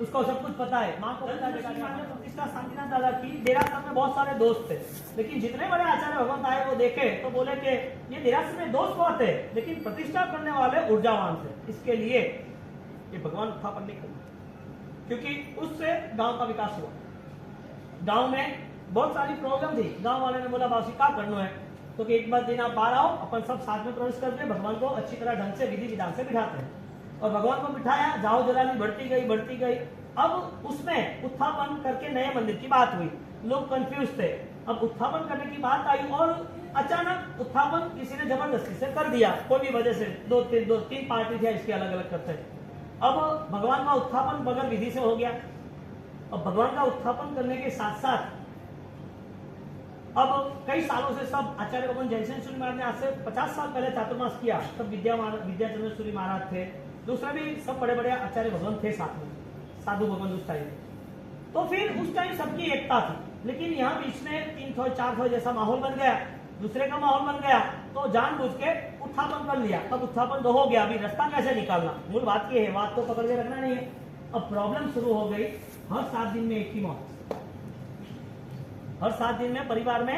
उसको सब कुछ पता है। माँ को प्रतिष्ठा शांतिनाथ दादा की देरासर में बहुत सारे दोस्त थे, लेकिन जितने बड़े आचार्य भगवंत आए वो देखे तो बोले कि ये देरासर में दोस्त बहुत है, लेकिन प्रतिष्ठा करने वाले ऊर्जावान थे, इसके लिए ये भगवान उत्थापन नहीं करना, क्योंकि उससे गांव का विकास हुआ। गांव में बहुत सारी प्रॉब्लम थी, गांव वाले ने बोला बाबू क्या करना है, तो कि एक बार दिन आप बाहर आओ, अपन सब साथ में प्रवेश करके भगवान को अच्छी तरह ढंग से विधि विधान से बिठाते हैं। और भगवान को बिठाया, जाओ जलाली बढ़ती गई बढ़ती गई। अब उसमें उत्थापन करके नए मंदिर की बात हुई, लोग कंफ्यूज थे। अब उत्थापन करने की बात आई और अचानक उत्थापन किसी ने जबरदस्ती से कर दिया, कोई भी वजह से, दो तीन पार्टी थी इसके अलग अलग करते। अब भगवान का उत्थापन बगैर विधि से हो गया। अब भगवान का उत्थापन करने के साथ साथ अब कई सालों से सब आचार्य भगवान जयसेन सूरी महाराज ने आज से 50 साल पहले चातुर्मास किया, तब विद्याचंद्र सूरी महाराज थे, दूसरा भी सब बड़े बड़े आचार्य भगवान थे साथ में, साधु भगवान उस टाइम। तो फिर उस टाइम सबकी एकता थी, लेकिन यहाँ बीच में 300 400 जैसा माहौल बन गया, दूसरे का माहौल बन गया, तो जानबूझ के उत्थापन कर लिया। अब उत्थापन तो हो गया, अभी रास्ता कैसे निकालना, मूल बात ये है, बात तो पकड़ के रखना नहीं है। अब प्रॉब्लम शुरू हो गई, हर 7 दिन में एक की मौत, हर 7 दिन में परिवार में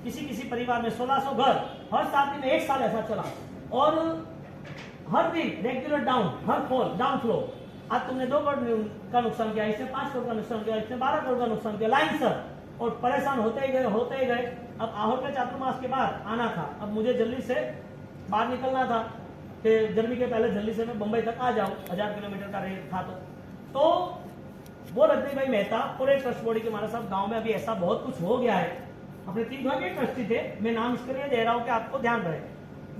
किसी परिवार में 1600 घर, हर 7 दिन में 1 साल ऐसा चला। और हर दिन रेगुलर डाउन, हर फ्लोर डाउन फ्लो। आज तुमने 2 करोड़ का नुकसान किया, इससे 5 करोड़ का नुकसान किया, इससे 12 करोड़ का नुकसान किया, लाइन सर। और परेशान होते ही गए। अब आहोर के चातुर्मास के बाद आना था, अब मुझे जल्दी से बाहर निकलना था कि गर्मी के पहले जल्दी से मैं बंबई तक आ जाऊं, 1000 किलोमीटर का रेट था। तो वो रजनी भाई मेहता पूरे ट्रस्ट बॉडी के हमारे साथ गांव में अभी ऐसा बहुत कुछ हो गया है, अपने 3 घर के ट्रस्टी थे, मैं नाम इसके लिए दे रहा हूँ कि आपको ध्यान रहे।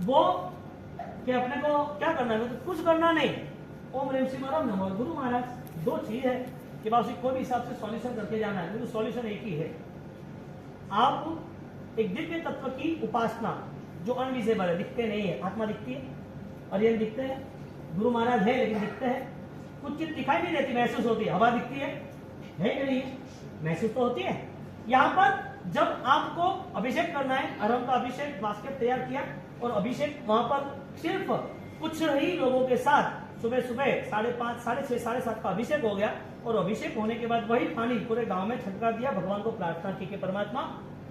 वो कि अपने को क्या करना है, तो कुछ करना नहीं, ओम ह्रीम श्रीम नमो गुरु महाराज, 2 चीज है कि बाबू कोई भी हिसाब से सॉल्यूशन करके जाना है, लेकिन सॉल्यूशन एक ही है, आप एक दिव्य तत्व की उपासना जो अनविजिबल है, दिखते नहीं है, आत्मा दिखती है और ये दिखते हैं, गुरु महाराज है लेकिन दिखते हैं, कुछ चीज दिखाई नहीं देती, महसूस होती है, हवा दिखती है कि नहीं, महसूस तो होती है। यहाँ पर जब आपको अभिषेक करना है, अरहम का अभिषेक बास्केट तैयार किया और अभिषेक वहां पर सिर्फ कुछ ही लोगों के साथ सुबह 5:30, 6:30, 7:30 का अभिषेक हो गया। और अभिषेक होने के बाद वही पानी पूरे गांव में छटका दिया, भगवान को प्रार्थना की कि परमात्मा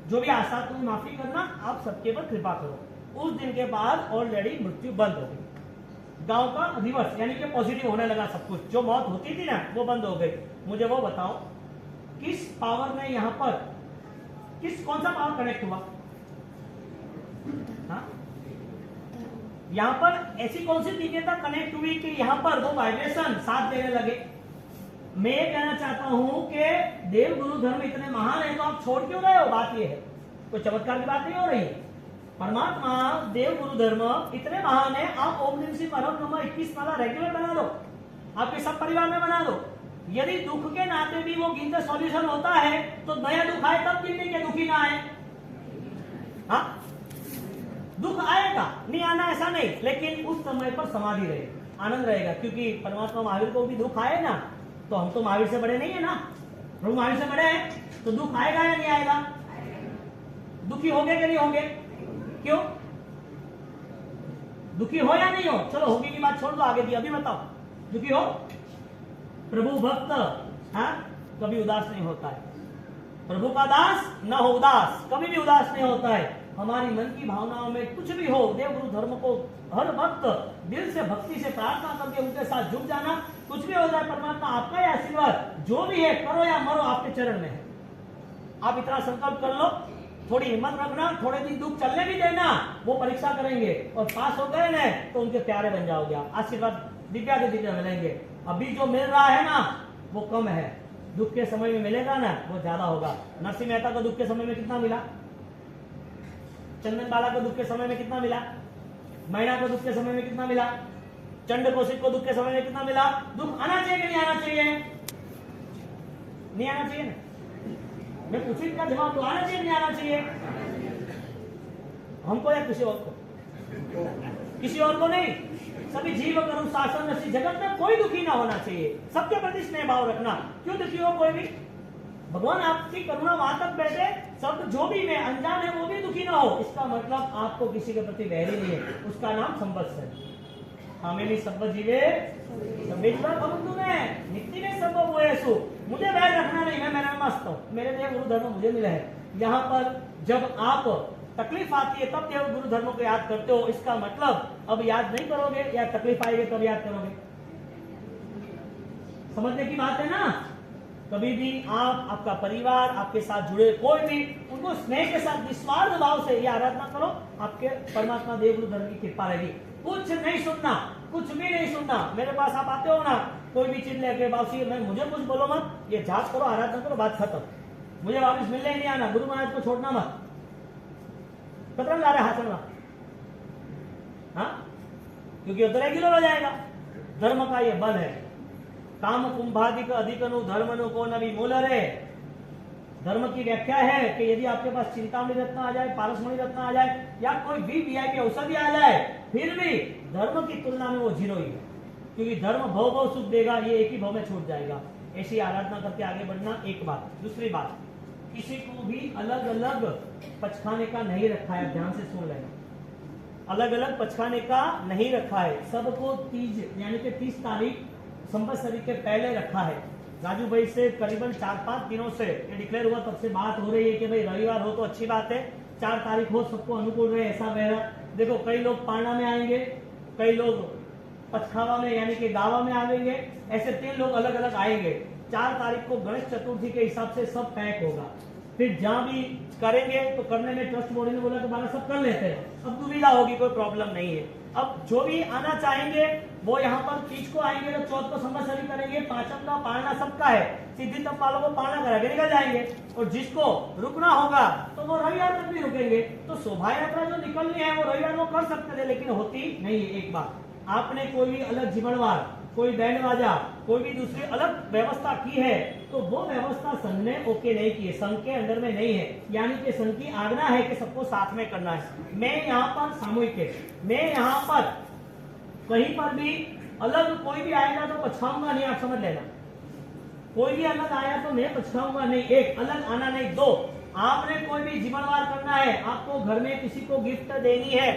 जो भी आशा तुम्हें माफी करना, आप सबके पर कृपा करो। उस दिन के बाद ऑलरेडी मृत्यु बंद हो गई, गांव का रिवर्स यानी कि पॉजिटिव होने लगा सब कुछ, जो मौत होती थी ना वो बंद हो गई। मुझे वो बताओ किस पावर में यहाँ पर कौन सा पावर कनेक्ट हुआ, हाँ? यहाँ पर ऐसी कौन सी दिव्यता कनेक्ट हुई कि यहाँ पर वो वाइब्रेशन साथ देने लगे। मैं ये कहना चाहता हूं कि देव गुरु धर्म इतने महान है तो आप छोड़ क्यों रहे हो, बात ये है, कोई चमत्कार की बात नहीं हो रही है। परमात्मा देव गुरु धर्म इतने महान है, आप ओम ह्रीम श्रीम नमः 21 माला रेगुलर बना लो, आपके सब परिवार में बना दो। यदि दुख के नाते भी वो गिनते सॉल्यूशन होता है तो नया दुख आए तब गिनने के दुखी ना आए, हाँ? दुख आएगा, नहीं आना ऐसा नहीं, लेकिन उस समय पर समाधि रहेगा, आनंद रहेगा, क्योंकि परमात्मा महावीर को भी दुख आए ना, तो हम तो महावीर से बड़े नहीं है ना, प्रभु महावीर से बड़े हैं, तो दुख आएगा या नहीं आएगा, दुखी होंगे कि नहीं होंगे, क्यों? दुखी हो या नहीं हो? चलो होगी की बात छोड़ दो, आगे की अभी बताओ। दुखी हो? प्रभु भक्त हाँ कभी उदास नहीं होता है। प्रभु का दास न हो उदास, कभी भी उदास नहीं होता है। हमारी मन की भावनाओं में कुछ भी हो, देव गुरु धर्म को हर वक्त दिल से भक्ति से प्रार्थना करके उनके साथ जुट जाना। कुछ भी हो जाए, परमात्मा आपका ये आशीर्वाद जो भी है, करो या मरो, आपके चरण में है। आप इतना संकल्प कर लो, थोड़ी हिम्मत रखना, थोड़े दिन दुख चलने भी देना, वो परीक्षा करेंगे और पास हो गए ना तो उनके प्यारे बन जाओगे। आशीर्वाद दिव्या के दिव्या मिलेंगे। अभी जो मिल रहा है ना वो कम है, दुख के समय में मिलेगा ना वो ज्यादा होगा। नरसिंह मेहता को दुख के समय में कितना मिला? चंदन बाला को दुख के समय में कितना मिला? मैना को दुख के समय में कितना मिला? चंड कौशिक को दुख के समय में कितना मिला? दुख आना चाहिए कि नहीं आना चाहिए? नहीं आना चाहिए ना? मैं पूछू इनका जवाब तो आना चाहिए नहीं आना चाहिए? हमको या किसी और को? किसी और को नहीं, सभी जीव करूं शासन रसी, जगत में कोई दुखी ना होना चाहिए, सबके प्रति स्नेह भाव रखना। क्यों दुखी हो कोई भी? भगवान आपकी करुणा वहां तक बैठे, सब जो भी मैं अनजान है वो भी दुखी ना हो। इसका मतलब आपको किसी के प्रति वैर ही नहीं है, उसका नाम संबत्स है। हमें भी सब जीवे नित्य में सब हुए सु, मुझे वैर रखना नहीं, मैं मेरा मस्त हूँ, मेरे देव गुरु धर्म मुझे मिला है। यहाँ पर जब आप तकलीफ आती है तब देव गुरु धर्म को याद करते हो, इसका मतलब अब याद नहीं करोगे या तकलीफ आएगी तब याद करोगे? समझने की बात है ना। कभी भी आप, आपका परिवार, आपके साथ जुड़े कोई भी, उनको स्नेह के साथ निस्वार्थ भाव से ये आराधना करो, आपके परमात्मा देव गुरु धर्म की कृपा रहेगी। कुछ नहीं सुनना, कुछ भी नहीं सुनना। मेरे पास आप आते हो ना, कोई भी चीज लेके बाबूजी मैं मुझे कुछ बोलो मत, ये जाप करो, आराधना करो, बात खत्म। मुझे वापस मिलने ही नहीं आना, गुरु महाराज को छोड़ना मत। कतरा ला रहे हाथ में, हाँ, क्योंकि उतरे किलो हो जाएगा। धर्म का ये बल है। काम कुंभाधिक अधिकनु धर्मनु को नवी मूल रे। धर्म की व्याख्या है कि यदि आपके पास चिंतामणि रत्न आ जाए, पारसमणि रत्न आ जाए या कोई भी वीआईपी औषधि आ जाए, फिर भी धर्म की तुलना में वो जीरो ही है, क्योंकि धर्म भव भव सुख देगा, ये एक ही भव में छूट जाएगा। ऐसी आराधना करके आगे बढ़ना एक बात। दूसरी बात, किसी को भी अलग अलग पचखाने का नहीं रखा है, ध्यान से सुन लेना। अलग अलग पचखाने का नहीं रखा है, सबको तीज यानी कि 30 तारीख संवत्सरी के पहले रखा है। राजू भाई से करीबन 4-5 दिनों से ये डिक्लेयर हुआ, तब से बात हो रही है कि भाई रविवार हो तो अच्छी बात है, 4 तारीख हो, सबको अनुकूल रहे, ऐसा वगैरह। देखो कई लोग पारना में आएंगे, कई लोग पचखावा में यानी कि गावा में आएंगे, ऐसे 3 लोग अलग अलग आएंगे। 4 तारीख को गणेश चतुर्थी के हिसाब से सब पैक होगा। फिर जहां भी करेंगे तो करने में ट्रस्ट बोर्ड ने बोला तो बारह सब कर लेते हैं, अब दुविधा होगी, कोई प्रॉब्लम नहीं है। अब जो भी आना चाहेंगे वो यहाँ पर तीज को आएंगे तो चौथ को संवत्सरी करेंगे, पांचम का पारना सबका है, सिद्धि तक वालों को पारना करा के निकल जाएंगे, और जिसको रुकना होगा तो वो रविवार तक भी रुकेंगे। तो शोभा यात्रा जो निकलनी है वो रविवार को कर सकते थे, लेकिन होती नहीं है। एक बात, आपने कोई भी अलग जीवनवार, कोई बैंड बाजा, कोई भी दूसरी अलग व्यवस्था की है तो वो व्यवस्था संघ ने ओके नहीं की है, संघ के अंदर में नहीं है, यानी कि संघ की आज्ञा है कि सबको साथ में करना है। मैं यहाँ पर सामूहिक है, मैं यहाँ पर कहीं पर भी अलग कोई भी आएगा तो पछताऊंगा नहीं, आप समझ लेना। कोई भी अलग आया तो मैं पछताऊंगा नहीं। एक, अलग आना नहीं। 2, आपने कोई भी जीवनवार करना है, आपको घर में किसी को गिफ्ट देनी है,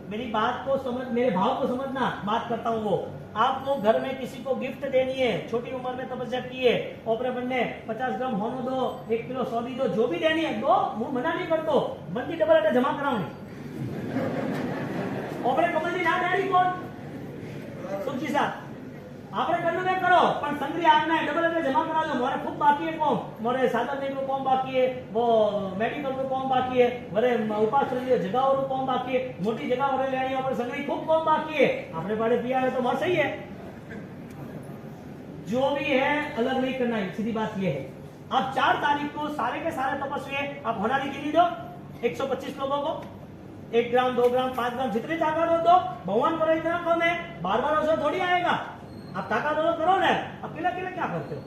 मेरी बात को समझ, मेरे भाव को समझना, बात करता हूँ वो, आपको घर में किसी को गिफ्ट देनी है, छोटी उम्र में तपस्या की है, ओपरे बनने 50 ग्राम होनो दो, 1 किलो सौदी दो, जो भी देनी है दो, मुंह मना नहीं कर दो, बंदी डबल जमा कराऊंगी। ओपरे कमल जी ना डैडी कौन सुखी साहब आपने करने में करो, पर संग्री आज्ञा है डबल जमा करा लो। मोरे खूब बाकी है कौन, मोरे साधन नहीं को कौन बाकी है, वो मेडिकल को कौन बाकी है, वरे उपास जगह और कौन बाकी है, मोटी जगह वरे लेनी है, पर संग्री खूब कौन बाकी है, आपने बड़े पिया है तो वहां सही है। जो भी है अलग नहीं करना है, सीधी बात ये है। आप 4 तारीख को सारे के सारे तपस्वी है, आप होनारी गिनी दो 125 लोगों को, 1 ग्राम 2 ग्राम 5 ग्राम जितनी ताकत हो दो, भगवान पर इतना कम है, बार-बार अवसर थोड़ी आएगा। आप ताकत हो करो ना, अकेला अकेला क्या करते हो,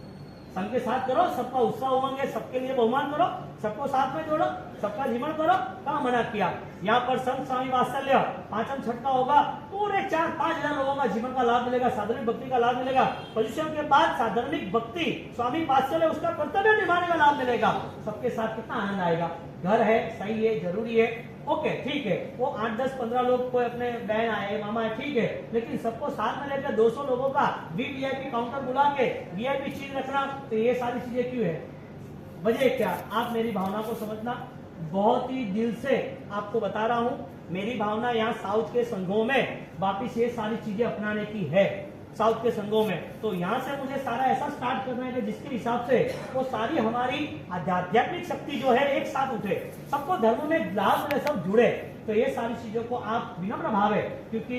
संघ के साथ करो, सबका उत्साह उमंग है, सबके लिए बहुमान करो, सबको साथ में जोड़ो, सबका जीवन करो। कहाँ मना किया? यहाँ पर संत स्वामी वात्सल्य 5म छठ का होगा, पूरे 4-5 हजार लोगों का जीवन का लाभ मिलेगा, साधनिक भक्ति का लाभ मिलेगा। पोजिशन के बाद साधनिक भक्ति स्वामी वात्सल्य उसका कर्तव्य निभाने का लाभ मिलेगा, सबके साथ कितना आनंद आएगा। घर है, सही है, जरूरी है, ओके ठीक है, वो 8-10-15 लोग कोई अपने बहन आए मामा है ठीक है, लेकिन सबको साथ में लेकर 200 लोगों का वीवीआईपी काउंटर बुला के वीआईपी चीज रखना, तो ये सारी चीजें क्यों है? वजह क्या? आप मेरी भावना को समझना, बहुत ही दिल से आपको बता रहा हूं, मेरी भावना यहाँ साउथ के संघों में वापिस ये सारी चीजें अपनाने की है, साउथ के संघों में। तो यहाँ से मुझे सारा ऐसा स्टार्ट करना है कि जिसके हिसाब से वो सारी हमारी आध्यात्मिक शक्ति जो है एक साथ उठे, सबको धर्म में लाभ मिले, सब जुड़े। तो ये सारी चीजों को आप विनम्र भाव है, क्योंकि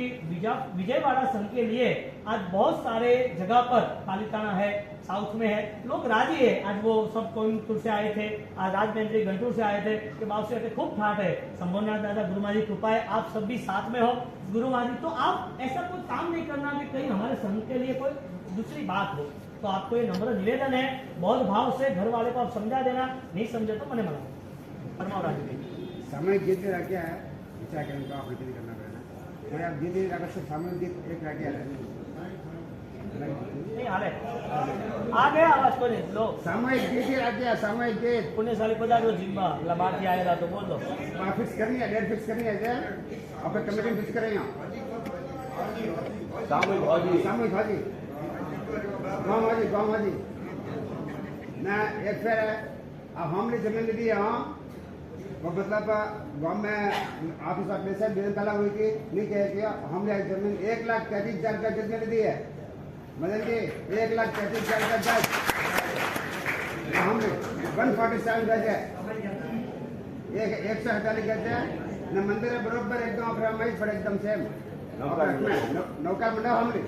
विजयवाड़ा संघ के लिए आज बहुत सारे जगह पर पालिताना है, साउथ में है, लोग राजी है। आज वो सब कोयम्बतूर से आए थे, आज राजमंड्री गंटूर से आए थे, कि बाबू से खूब ठाट है, संबोधनाथ दादा गुरु महाराज कृपा है, आप सब भी साथ में हो गुरु महाराज। तो आप ऐसा कोई काम नहीं करना कि कहीं हमारे संघ के लिए कोई दूसरी बात हो। तो आपको ये नम्र निवेदन है, बहुत भाव से घर वाले को आप समझा देना, नहीं समझे तो मने मना फरमाओ राजू। सामूहिक गीत रह गया है, विचार करने का आपको करना पड़ेगा। कोई आप गीत अगर से सामूहिक गीत एक रह गया है नहीं हाले आ गया आवाज को नहीं लो, सामूहिक गीत ही रह गया, सामूहिक गीत पुण्यशाली पदार्थ जिम्मा लाभार्थी आएगा तो बोल दो। फिक्स करनी है, डेट फिक्स करनी है क्या? आप कमेटी फिक्स करेंगे सामूहिक भाजी गाँव भाजी ना एक फिर अब हमने जमीन ली है। हाँ वो मतलब गाँव में ऑफिस में से दिन पहला हुई थी, नहीं कह किया हमने जमीन 1,33,000 का जमीन दी है, मतलब कि 1,33,000 का जज हमने 147 गज है, 148 गज है न, मंदिर है बरोबर एकदम अपना पर एकदम सेम नौका मंडा हमने